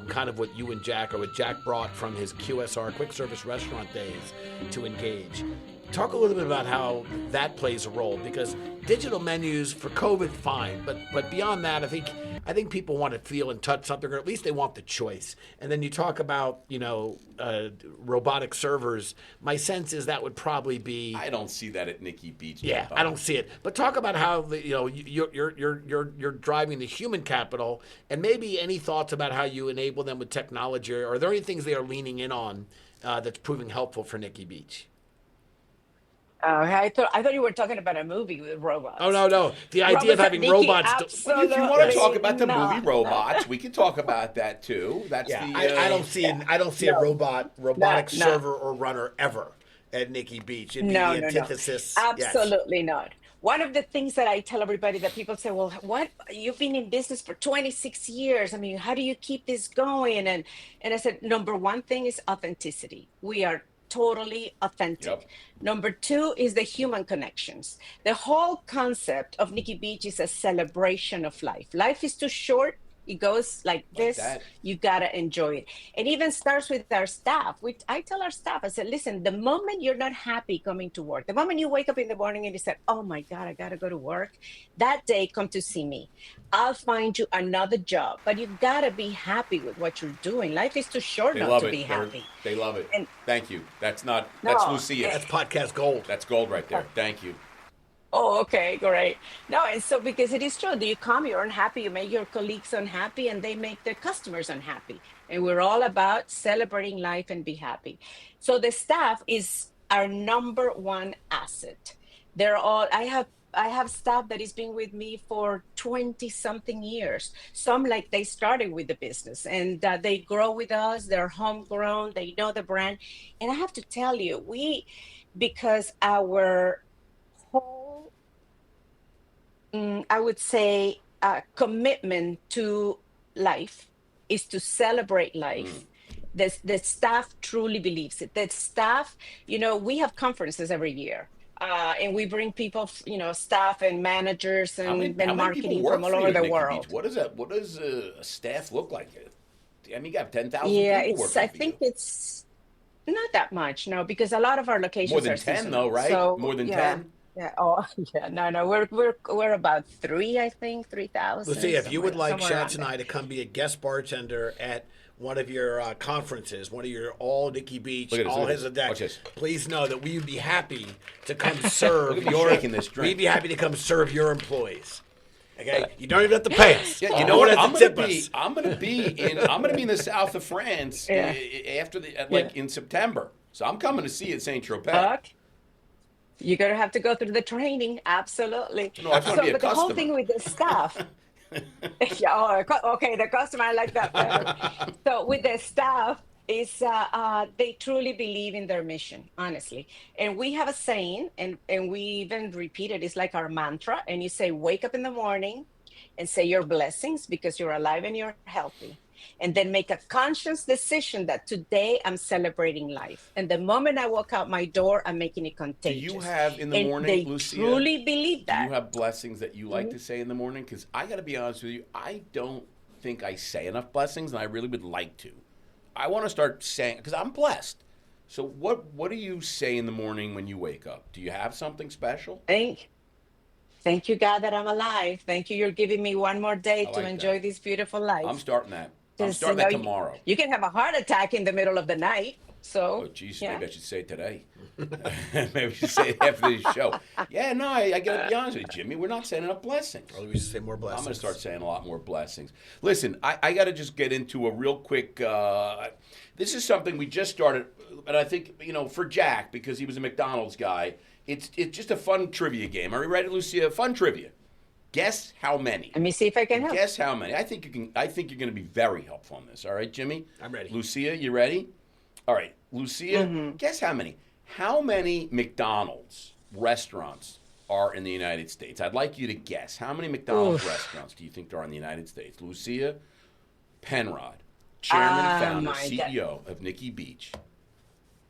kind of what you and Jack, or what Jack brought from his QSR, quick service restaurant days, to Engage. Talk a little bit about how that plays a role, because digital menus for COVID, fine, but beyond that, I think people want to feel and touch something, or at least they want the choice. And then you talk about, robotic servers. My sense is that would probably be. I don't see that at Nikki Beach. Yeah, I don't see it. But talk about how you're driving the human capital, and maybe any thoughts about how you enable them with technology, or are there any things they are leaning in on that's proving helpful for Nikki Beach? I thought you were talking about a movie with robots. Oh, no. The idea of having robots. If you want to talk about the movie Robots, we can talk about that too. That's I don't see a robotic server or runner ever at Nikki Beach. It'd be the antithesis. No. Absolutely not. One of the things that I tell everybody that people say, well, what? You've been in business for 26 years. I mean, how do you keep this going? And I said, number one thing is authenticity. We are totally authentic. Yep. Number two is the human connections. The whole concept of Nikki Beach is a celebration of life. Life is too short. It goes like this. That. You gotta enjoy it. It even starts with our staff. I tell our staff, I said, listen, the moment you're not happy coming to work, the moment you wake up in the morning and you say, oh my God, I gotta go to work, that day come to see me. I'll find you another job, but you gotta be happy with what you're doing. Life is too short not to be happy. They love it. And thank you. That's Lucia. That's podcast gold. That's gold right there. Thank you. Oh, okay, great. No, and so because it is true, you come, you're unhappy, you make your colleagues unhappy, and they make their customers unhappy. And we're all about celebrating life and be happy. So the staff is our number one asset. I have staff that has been with me for 20 something years. Some they started with the business and they grow with us. They're homegrown. They know the brand. And I have to tell you, because our whole, I would say, commitment to life is to celebrate life. The staff truly believes it. The staff, we have conferences every year. And we bring people, staff and managers and marketing from all over the world. What does a staff look like? I mean, you got 10,000 yeah, people working. I think it's not that much, no, because a lot of our locations more than are 10, seasonal. though, right? So, more than yeah. 10. Yeah. Oh, yeah. No. We're about 3,000. Lucia, if you would like somewhere Schatz and I to come be a guest bartender at one of your conferences, one of your all Nikki Beach, all his deck, please know that we would be happy to come serve we'd be happy to come serve your employees. Okay, you don't even have to pay us. Yeah, you know what? I'm gonna be in the south of France after in September. So I'm coming to see you at Saint Tropez. You're gonna have to go through the training, absolutely. No, I want to be a customer. The whole thing with the staff. Okay, the customer, I like that better. So with the staff, is they truly believe in their mission, honestly. And we have a saying, and we even repeat it. It's like our mantra. And you say, wake up in the morning and say your blessings because you're alive and you're healthy. And then make a conscious decision that today I'm celebrating life. And the moment I walk out my door, I'm making it contagious. Do you have in the and morning, they Lucia? truly believe that. Do you have blessings that you like to say in the morning? Because I got to be honest with you, I don't think I say enough blessings, and I really would like to. I want to start saying, because I'm blessed. So what do you say in the morning when you wake up? Do you have something special? Thank you, God, that I'm alive. Thank you. You're giving me one more day to like enjoy that. this beautiful life. I'm starting that. I'm 'Cause, starting that tomorrow. You can have a heart attack in the middle of the night. So, Oh, geez, yeah. maybe I should say it today. Maybe I should say it after the show. Yeah, no, I got to be honest with you, Jimmy. We're not saying enough blessings. Or we should say more blessings. I'm going to start saying a lot more blessings. Listen, I got to just get into a real quick. This is something we just started, but I think for Jack, because he was a McDonald's guy, it's just a fun trivia game. Are you ready, Lucia? Fun trivia. Guess how many? Let me see if I can help. Guess how many? I think you can. I think you're going to be very helpful on this. All right, Jimmy. I'm ready. Lucia, you ready? All right, Lucia. Guess how many? How many McDonald's restaurants are in the United States? I'd like you to guess. How many McDonald's restaurants do you think there are in the United States? Lucia Penrod, chairman, founder, CEO of Nikki Beach.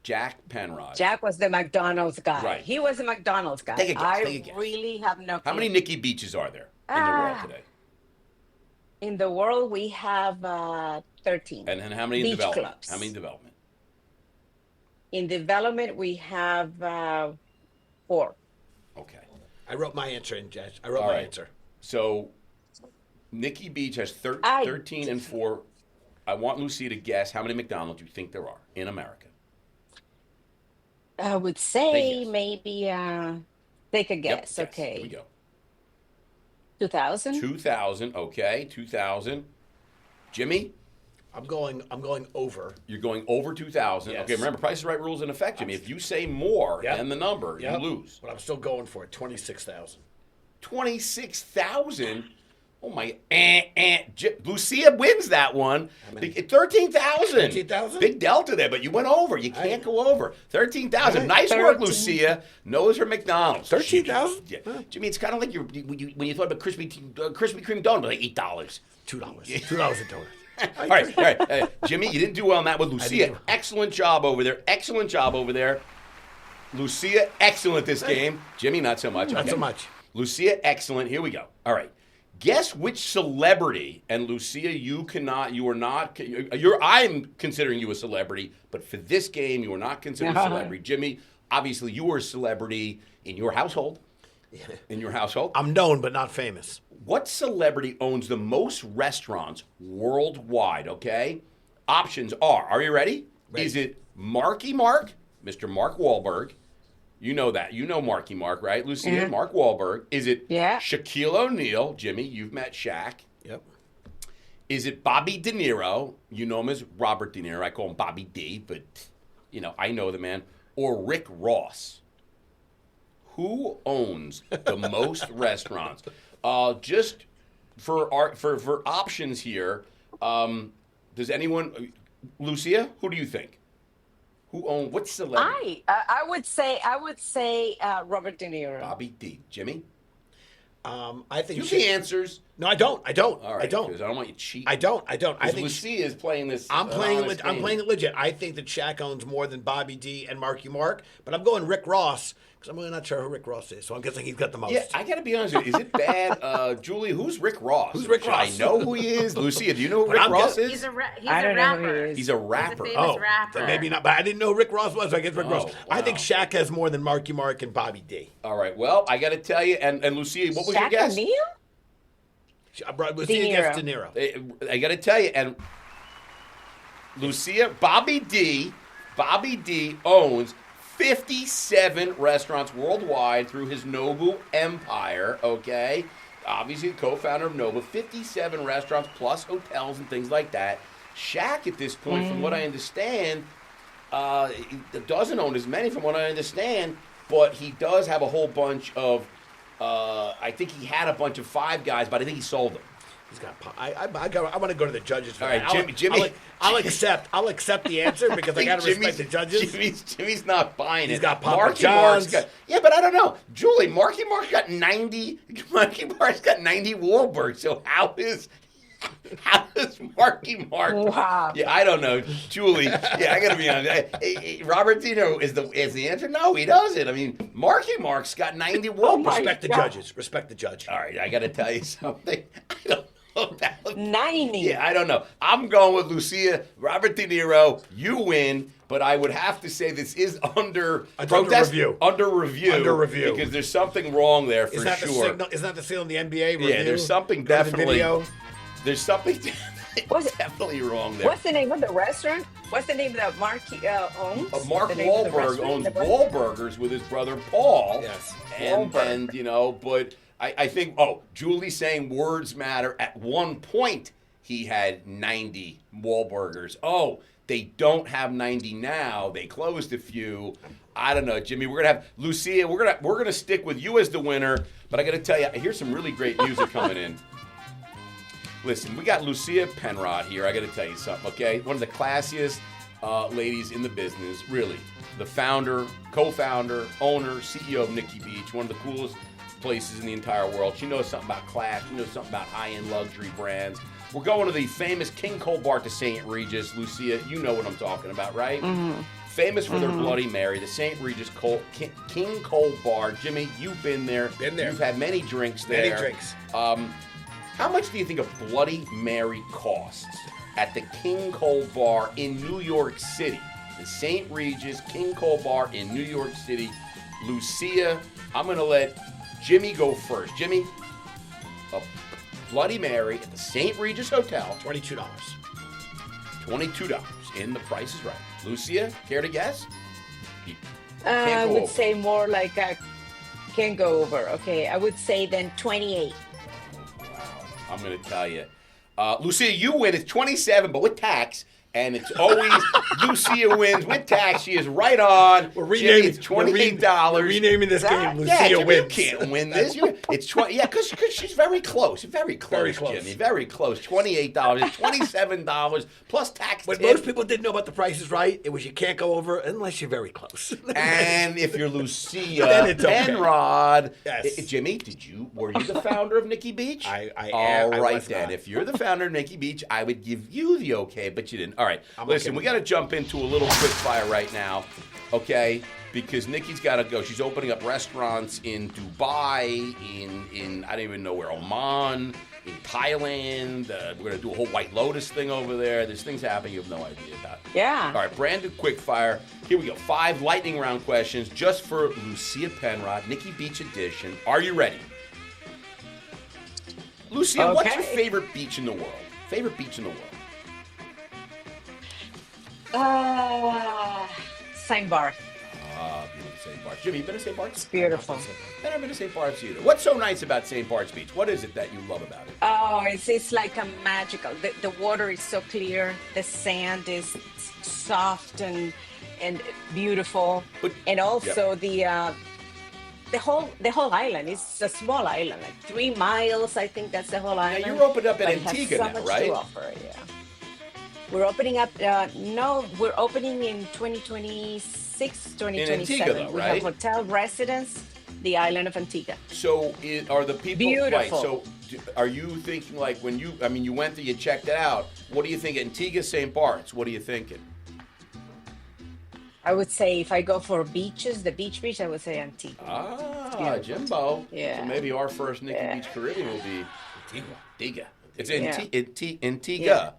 Jack Penrod. Jack was the McDonald's guy. Right. He was a McDonald's guy. Take a guess. I really have no clue. How many Nikki Beaches are there in the world today? In the world, we have 13. And then how many in Beach development? clubs. How many in development? In development, we have 4. Okay. I wrote my answer in, Judge. I wrote my answer. So Nikki Beach has 13 and 4. I want Lucia to guess how many McDonald's you think there are in America. I would say maybe take a guess. Yep, Okay. Here we go. 2,000? 2,000. Okay, 2,000. Jimmy, I'm going over. you're going over 2,000. Yes. Okay, remember, Price is Right rules in effect, Jimmy. If you say more Yep. than the number, Yep. you lose. But I'm still going for it. 26,000. 26,000. Oh my! Lucia wins that one. 13,000. 13,000? Big delta there, but you went over. You can't go over. 13,000. Nice work, Lucia. Knows her McDonald's. 13,000? Yeah. Jimmy, it's kind of like when you thought about Krispy Kreme donut, like $8. $2. $2 a donut. All right. Jimmy, you didn't do well on that with Lucia. Excellent job over there. Lucia, excellent this game. Jimmy, not so much. Not Okay. so much. Lucia, excellent. Here we go. All right. Guess which celebrity, and Lucia, I'm considering you a celebrity, but for this game, you are not considered a celebrity. Jimmy, obviously you are a celebrity in your household. I'm known, but not famous. What celebrity owns the most restaurants worldwide, okay? Options are you ready? Is it Marky Mark, Mr. Mark Wahlberg? You know that. You know Marky Mark, right, Lucia? Yeah. Mark Wahlberg. Is it Yeah. Shaquille O'Neal? Jimmy, you've met Shaq. Yep. Is it Bobby De Niro? You know him as Robert De Niro. I call him Bobby D, but, I know the man. Or Rick Ross? Who owns the most restaurants? Just for options here, does anyone... Lucia, who do you think? What celebrity? I would say Robert De Niro. Bobby D. Jimmy? I think You the answers. No, I don't. All right, I don't. because I don't want you to cheat. I don't. I think Lucia is playing this. I'm playing honest it legit. I think that Shaq owns more than Bobby D and Marky Mark, but I'm going Rick Ross because I'm really not sure who Rick Ross is. So I'm guessing he's got the most. Yeah, I got to be honest with you. Is it bad, Julie? Who's Rick Ross? Who's Rick Ross? I know who he is. Lucia, do you know who Rick Ross is? He's a I don't know who he rapper. is. He's a rapper. He's a famous rapper. Then maybe not. But I didn't know who Rick Ross was. So I guess Rick Ross. wow. I think Shaq has more than Marky Mark and Bobby D. All right. Well, I got to tell you, and Lucia, what was your Shaq guess? O'Neal? Lucia gets De Niro. I got to tell you, and Lucia, Bobby D owns 57 restaurants worldwide through his Nobu empire, okay? Obviously, the co-founder of Nobu, 57 restaurants plus hotels and things like that. Shaq, at this point, from what I understand, doesn't own as many from what I understand, but he does have a whole bunch of, I think he had a bunch of Five Guys, but I think he sold them. He's got. I want to go to the judges for All that. right, Jimmy. I'll accept the answer because I got to respect the judges. Jimmy's not buying it. He's got Papa Marky John's. Mark's got, yeah, but I don't know. Julie, Marky Mark's got 90. Marky Mark's got 90 Wahlberg. So how does Marky Mark? Wow. Yeah, I don't know, Julie. Yeah, I got to be honest. Robert De Niro is the answer. No, he doesn't. I mean, Marky Mark's got 90 Wahlberg. Respect the judges. Respect the judge. All right, I got to tell you something. I don't know about 90. Yeah, I don't know. I'm going with Lucia. Robert De Niro, you win, but I would have to say this is under review. Under review. Under review. Because there's something wrong there for Isn't sure. that the signal in the NBA review? Yeah, there's something Go to the definitely. video. There's something What's- definitely wrong there. What's the name of the restaurant? What's the name that Mark owns? Mark The name of the Wahlberg restaurant? owns The- Wahlburgers with his brother Paul. Yes. And but I think, Julie's saying words matter. At one point, he had 90 Wahlburgers. Oh, they don't have 90 now. They closed a few. I don't know, Jimmy. We're gonna have Lucia. We're gonna stick with you as the winner. But I got to tell you, here's some really great music coming in. Listen, we got Lucia Penrod here. I got to tell you something, okay? One of the classiest ladies in the business, really. The founder, co-founder, owner, CEO of Nikki Beach, one of the coolest places in the entire world. She knows something about class. She knows something about high-end luxury brands. We're going to the famous King Cole Bar to St. Regis. Lucia, you know what I'm talking about, right? Mm-hmm. Famous for their Bloody Mary, the St. Regis King Cole Bar. Jimmy, you've been there. Been there. You've had many drinks there. Many drinks. How much do you think a Bloody Mary costs at the King Cole Bar in New York City? The St. Regis King Cole Bar in New York City. Lucia, I'm going to let Jimmy go first. Jimmy, a Bloody Mary at the St. Regis Hotel. $22. $22. In The Price is Right. Lucia, care to guess? I would say more like can go over. Okay, I would say then 28. I'm going to tell you. Lucia, you win. It's 27, but with tax. And it's always Lucia wins with tax. She is right on. We're renaming it's $28. We're renaming this game. Yeah, Lucia wins. You can't win this. It's 20. Yeah, because she's very close. Very close, Very close. Jimmy. Very close. $28, $27 plus tax. What tip. most people didn't know about The Price is Right, it was you can't go over unless you're very close. And if you're Lucia Then it's okay. Penrod, Yes. Jimmy, were you the founder of Nikki Beach? I All am. right I was then. not. If you're the founder of Nikki Beach, I would give you the okay, but you didn't. All right. I'm Listen, okay we got to jump into a little quick fire right now, okay? Because Nikki's got to go. She's opening up restaurants in Dubai, in I don't even know where, Oman, in Thailand. We're going to do a whole White Lotus thing over there. There's things happening you have no idea about. Yeah. All right, brand new quick fire. Here we go. 5 lightning round questions just for Lucia Penrod, Nikki Beach edition. Are you ready? Lucia, what's your Okay. favorite beach in the world? Favorite beach in the world? St. Barth. Beautiful St. Bart's. Jimmy, you been to St. Bart's? It's beautiful. I've never been to St. Bart's either. What's so nice about St. Bart's Beach? What is it that you love about it? Oh, it's like a magical. The water is so clear. The sand is soft and beautiful, But- and also the whole island is a small island, like 3 miles. I think that's the whole island. you're opened up in But it has Antigua so now, much right? To offer, yeah. We're opening up. No, we're opening in 2026, 2027. Antigua, though, We right? have hotel residence, the island of Antigua. So are the people right? Beautiful. So are you thinking like when you went there, you checked it out? What do you think? Antigua, St. Bart's. What are you thinking? I would say if I go for beaches, the beach, I would say Antigua. Ah, Jimbo. Yeah. So maybe our first Nikki Yeah. Beach Caribbean will be Antigua. It's Yeah. Antigua, Yeah.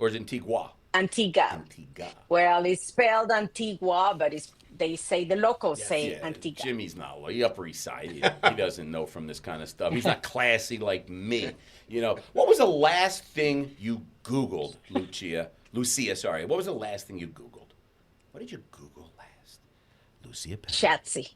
or is it Antigua? Antigua. Antigua. Well, it's spelled Antigua, but they say the locals say Yeah, Antigua. Jimmy's not like Upper East Side. He doesn't know from this kind of stuff. He's not classy like me. You know, what was the last thing you Googled, Lucia, sorry. What was the last thing you Googled? What did you Google last? Lucia Penrod. Shatsy.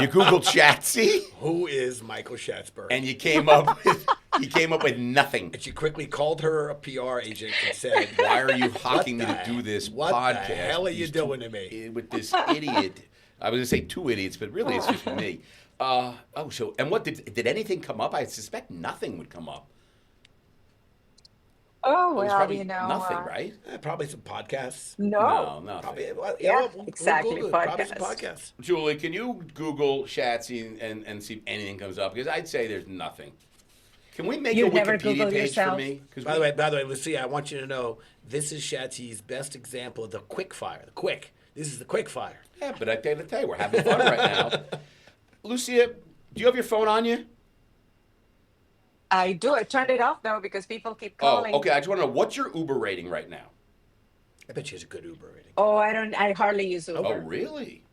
You Googled Shatsy, Who is Michael Schatzberg? and you came up with nothing. And she quickly called her a PR agent and said, Why are you hawking me to do this what podcast? the hell are you These doing to me? with this idiot? I was gonna say 2 idiots, but really it's just me. And what did anything come up? I suspect nothing would come up. Oh, There's well, probably nothing, right? Probably some podcasts. no. No, nothing. Probably, Yeah, we'll exactly, Google it. Probably some podcasts. podcasts. Julie, can you Google Shatsy and see if anything comes up? Because I'd say there's nothing. Can we make You a never Wikipedia Google page for yourself? me? By the way, Lucia, I want you to know this is Shatsy's best example of the quick fire. The quick. This is the quick fire. Yeah, but I gotta tell you, we're having fun right now. Lucia, do you have your phone on you? I do. I turned it off though because people keep Oh, calling. okay. I just want to know what's your Uber rating right now? I bet she has a good Uber rating. Oh, I don't. I hardly use Uber. Oh, really?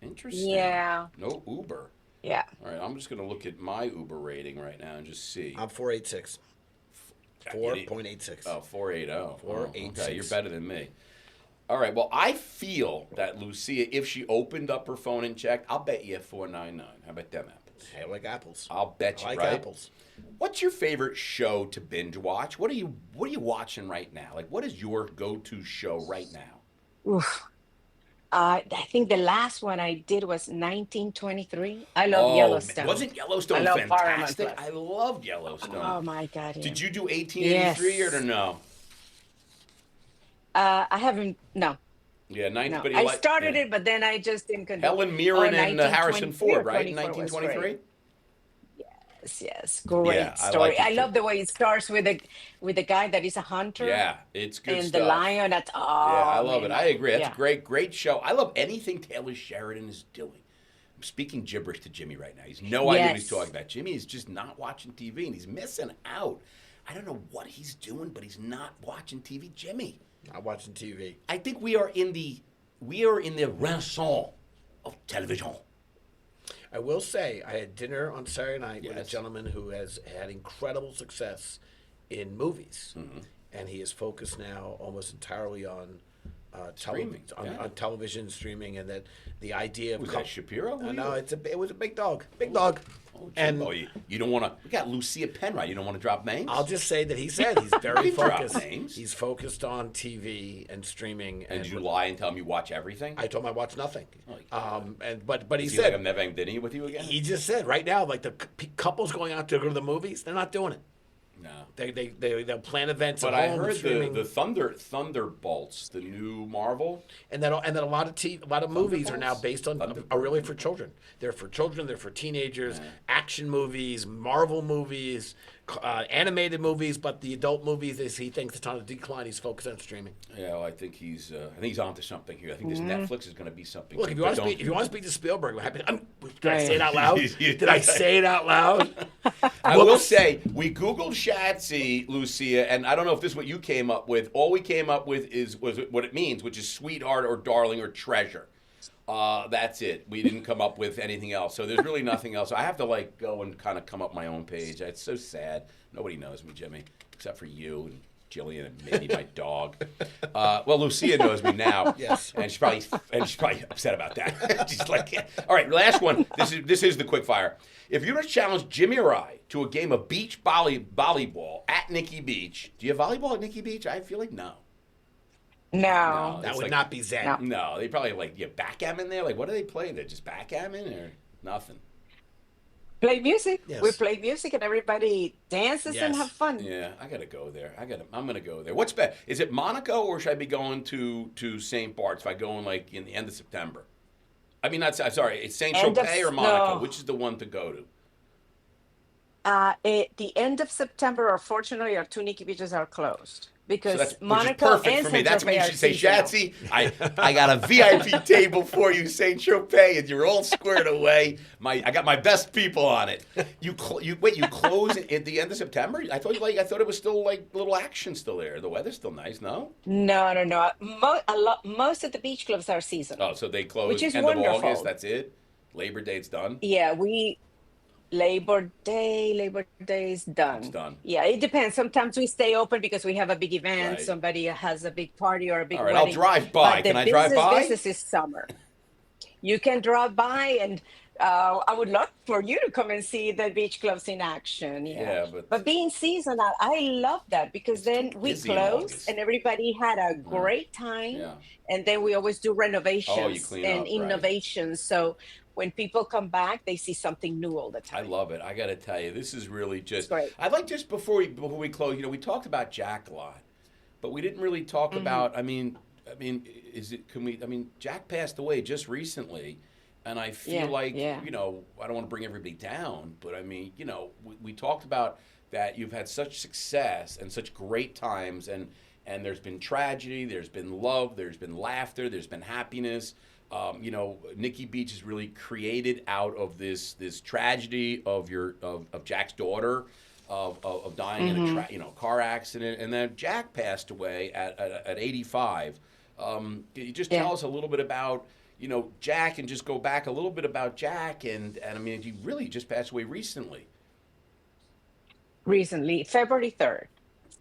Interesting. Yeah. No Uber. Yeah. All right, I'm just gonna look at my Uber rating right now and just see. I'm 486. 4.86. Oh, 480. Oh, 486. okay, you're better than me. All right, well, I feel that Lucia, if she opened up her phone and checked, I'll bet you 499. How about them apples? I like apples. I'll bet you, I like right? apples. What's your favorite show to binge watch? What are you watching right now? Like, what is your go-to show right now? Oof. I think the last one I did was 1923. I love Yellowstone. Wasn't Yellowstone I love Paramount fantastic? Plus. I loved Yellowstone. Oh my God. Yeah. Did you do 1883 Yes. or no? I haven't. No. Yeah, No. but you I like- started yeah. it, but then I just didn't continue. Helen Mirren Oh, and Harrison 1923 Ford, or right? In 24 was 1923. great. Yes, great Yeah, I story. like it I too. love the way it starts with the guy that is a hunter. Yeah, it's good And stuff. the lion. That's Yeah, I love man. it. I agree. That's Yeah. a great show. I love anything Taylor Sheridan is doing. I'm speaking gibberish to Jimmy right now. He's no idea what he's Yes. talking about. Jimmy is just not watching TV, and he's missing out. I don't know what he's doing, but he's not watching TV. Jimmy, Not watching TV. I think we are in the renaissance of television. I will say, I had dinner on Saturday night with a Yes. gentleman who has had incredible success in movies, Mm-hmm. and he is focused now almost entirely on Streaming, yeah. on television streaming, and that the idea of Was that Shapiro? Who no, you- it was a big dog, Oh, and Jimbo, you don't want to. We got Lucia Penrod. You don't want to drop names. I'll just say that he said he's very You can drop focused. names. He's focused on TV and streaming. And did you lie and tell him you watch everything? I told him I watch nothing. Oh, God. But he Is he said like, I'm never having dinner with you again? he just said right now, like the couples going out to go to the movies, they're not doing it. No. They'll plan events But at I home, heard streaming, the Thunderbolts, the new Marvel. and then a lot of movies are now Thunderbolts? based on Thunderbolts. are really for children. They're for children. They're for teenagers. Action movies, Marvel movies, animated movies. But the adult movies, he thinks it's on a decline. He's focused on streaming. Yeah, well, I think he's onto something here. I think this Netflix is going to be something. Look, too, if you want but to speak, don't- if you want to speak to Spielberg, what happened? Did I Right. say it out loud? Did I say it out loud? I will say we Googled Shatsy, Lucia, and I don't know if this is what you came up with. All we came up with was what it means, which is sweetheart or darling or treasure. That's it. We didn't come up with anything else. So there's really nothing else. I have to go and kind of come up my own page. It's so sad. Nobody knows me, Jimmy, except for you and Jillian and maybe my dog. Well, Lucia knows me now. Yes. And she's probably upset about that. She's like, yeah. All right, last one. This is the quick fire. If you were to challenge Jimmy or I to a game of beach volleyball at Nikki Beach, do you have volleyball at Nikki Beach? I feel like no. No. That It's would like- not be Zen. No. No, they probably backgammon there. Like, what do they play there? Just backgammon or nothing? Play music. Yes. We play music and everybody dances and Yes. have fun. Yeah, I gotta go there. I'm gonna go there. What's better? Is it Monaco or should I be going to St. Bart's if I go in the end of September? I mean, not sorry. It's Saint End of- Tropez or Monaco? no. Which is the one to go to? The end of September, unfortunately, our two Nikki Beaches are closed because Which is Monaco perfect and for me. Saint That's when you Tropez should are say, seasonal. Shatsy, I got a VIP table for you, Saint Tropez, and you're all squared away. I got my best people on it. You close at the end of September? I thought it was still a little action still there. The weather's still nice, no? No. Most of the beach clubs are seasonal. Oh, so they close Which is end of wonderful. August. That's it. Labor Day's done. Yeah, Labor Day is done. It's done. Yeah, it depends. Sometimes we stay open because we have a big event. Right. Somebody has a big party or a big All right, I'll wedding. drive by. But the Can I drive by? Business is summer. you can drop by, and I would love for you to come and see the beach clubs in action. Yeah. Yeah, but But being seasonal, I love that because it's too then we busy in close August. and everybody had a great time. Yeah. And then we always do Oh, you renovations clean and up, right? innovations. So when people come back, they see something new all the I time. love it. I got to tell you, this is really It's just. great. I'd like just before we close. We talked about Jack a lot, but we didn't really talk about. Is it? Can we? Jack passed away just recently, and I feel Yeah, like yeah. I don't want to bring everybody down, but we talked about that you've had such success and such great times, and there's been tragedy, there's been love, there's been laughter, there's been happiness. Nikki Beach is really created out of this tragedy of Jack's daughter of dying in a car accident, and then Jack passed away at 85. Can you just tell us a little bit about Jack, and just go back a little bit about Jack, and he really just passed away recently. Recently, February 3rd.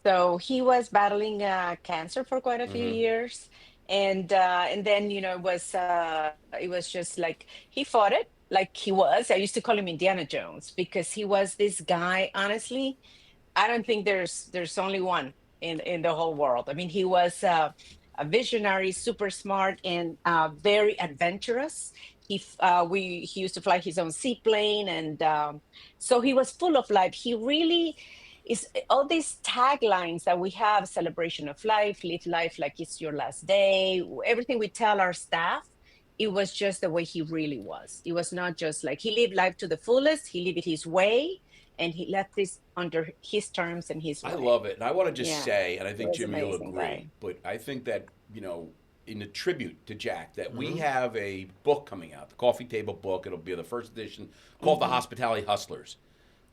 So he was battling cancer for quite a few years, and then it was just like he fought it like he was. I used to call him Indiana Jones because he was this guy. Honestly, I don't think there's only one in the whole world. I mean, he was a visionary, super smart, and very adventurous. He used to fly his own seaplane, and so he was full of life. He really is all these taglines that we have: celebration of life, live life like it's your last day. Everything we tell our staff, it was just the way he really was. It was not just like he lived life to the fullest. He lived it his way, and he left this under his terms and his way. I love it, and I want to just Yeah. say, and I It think was Jimmy will amazing agree, guy. but I think that in a tribute to Jack, that we have a book coming out, the coffee table book. It'll be the first edition, called The Hospitality Hustlers,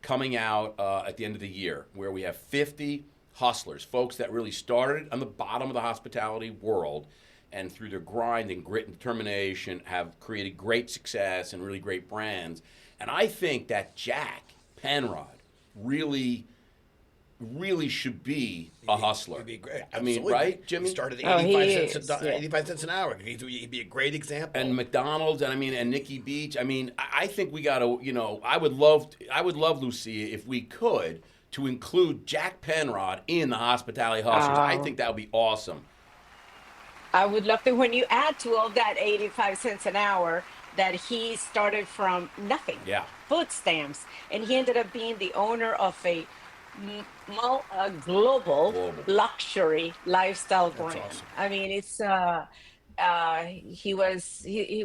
coming out at the end of the year, where we have 50 hustlers, folks that really started on the bottom of the hospitality world, and through their grind and grit and determination have created great success and really great brands. And I think that Jack Penrod really should be a hustler. He'd be great. I mean, Absolutely. right, Jimmy? He started at Oh, he 85 cents, is, yeah. 85 cents an hour. He'd be a great example. And McDonald's, and Nikki Beach. I think we got to. I would love, Lucia, if we could, to include Jack Penrod in the Hospitality Hustlers. I think that would be awesome. I would love to, when you add to all that 85 cents an hour, that he started from nothing. Yeah. Food stamps. And he ended up being the owner of a global luxury lifestyle brand. awesome. I mean, it's he was A he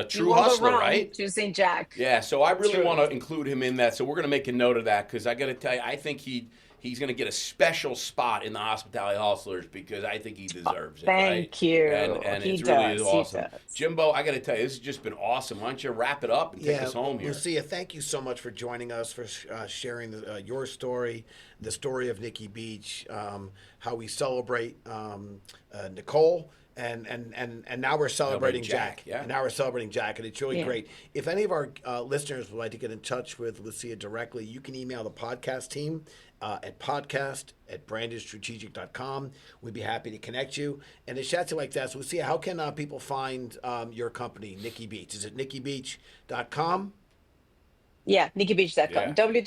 true won the hustler, round right? to St. Jack. Yeah, so I really True. want to include him in that. So we're going to make a note of that, because I got to tell you, I think he's going to get a special spot in the Hospitality Hustlers, because I think he deserves it. Thank right? you. And He it's really does, he awesome. does. Jimbo, I got to tell you, this has just been awesome. Why don't you wrap it up and take us home here? Lucia, thank you so much for joining us, for sharing your story, the story of Nikki Beach, how we celebrate Nicole. And now we're celebrating Jack. yeah. And now we're celebrating Jack, and it's really great. If any of our listeners would like to get in touch with Lucia directly, you can email the podcast team at podcast@brandedstrategic.com. We'd be happy to connect you. And to chat to like that, so Lucia, how can people find your company, Nikki Beach? Is it nikkibeach.com? Yeah, nikkibeach.com. It's a gorgeous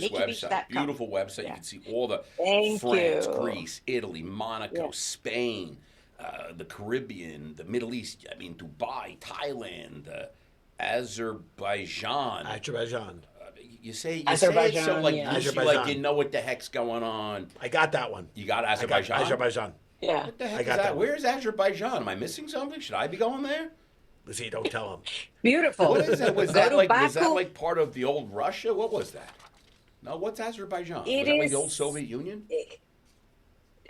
www.nikkibeach.com. website, beautiful website. You can see all the Thank France, you. Greece, Italy, Monaco, Yeah. Spain, the Caribbean, the Middle East. Dubai, Thailand, Azerbaijan. You say it so Azerbaijan, like yeah. Lucy, like you know what the heck's going on. I got that one. You got I got Azerbaijan. Azerbaijan. Yeah. What the heck I is got that? that one. Where's Azerbaijan? Am I missing something? Should I be going there? Lucia, don't tell them. Beautiful. What is that? Was Go that to like Baku. part of the old Russia? What was that? No, what's Azerbaijan? It was that like the is- old Soviet Union?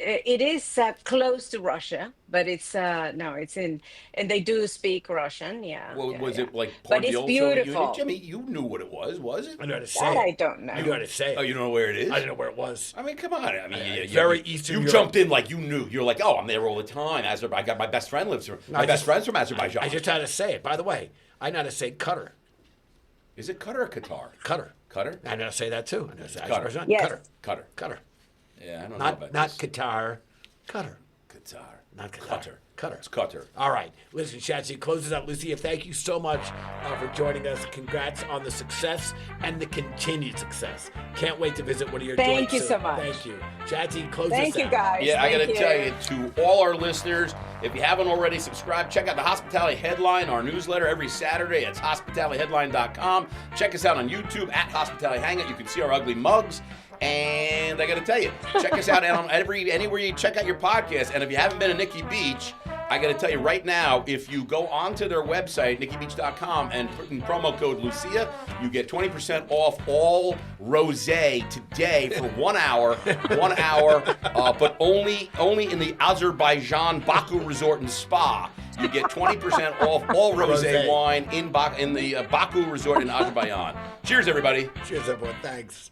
It is close to Russia, but it's no, it's in, and they do speak Russian. Yeah. Well, yeah, was yeah. it like But part of the it's old Soviet Union? beautiful. Jimmy, you knew what it was it? I know how to say That it. I don't know. I know how to say it. Oh, you don't know where it is? I didn't know where it was. I mean, come on. I mean, Very you, Eastern You Europe. jumped in like you knew. You're like, oh, I'm there all the time. I got my best friend lives there. My best friend's from Azerbaijan. I just had to say it. By the way, I know how to say Qatar. Is it Qatar or Qatar? Qatar. Qatar? I know how to say that too. I know how to say Qatar. Azerbaijan. Yes. Qatar. Qatar. Qatar. Yeah, I don't know about Not this. Qatar. Qatar. Qatar. Not Qatar. Cutter. It's Qatar. All right. Listen, Schatzy, closes out. Lucia, thank you so much for joining us. Congrats on the success and the continued success. Can't wait to visit one of your joints. Thank you so much. Thank you. Schatzy, close us out. Thank you, guys. Yeah, I got to Thank tell you, to all our listeners, if you haven't already subscribed, check out the Hospitality Headline, our newsletter every Saturday. It's hospitalityheadline.com. Check us out on YouTube at Hospitality Hangout. You can see our ugly mugs. And I got to tell you, check us out on anywhere you check out your podcast. And if you haven't been to Nikki Beach, I got to tell you right now, if you go onto their website, nikkibeach.com, and put in promo code Lucia, you get 20% off all rosé today for 1 hour. 1 hour, but only in the Azerbaijan Baku Resort and Spa. You get 20% off all rosé wine in the Baku Resort in Azerbaijan. Cheers, everybody. Cheers, everyone. Thanks.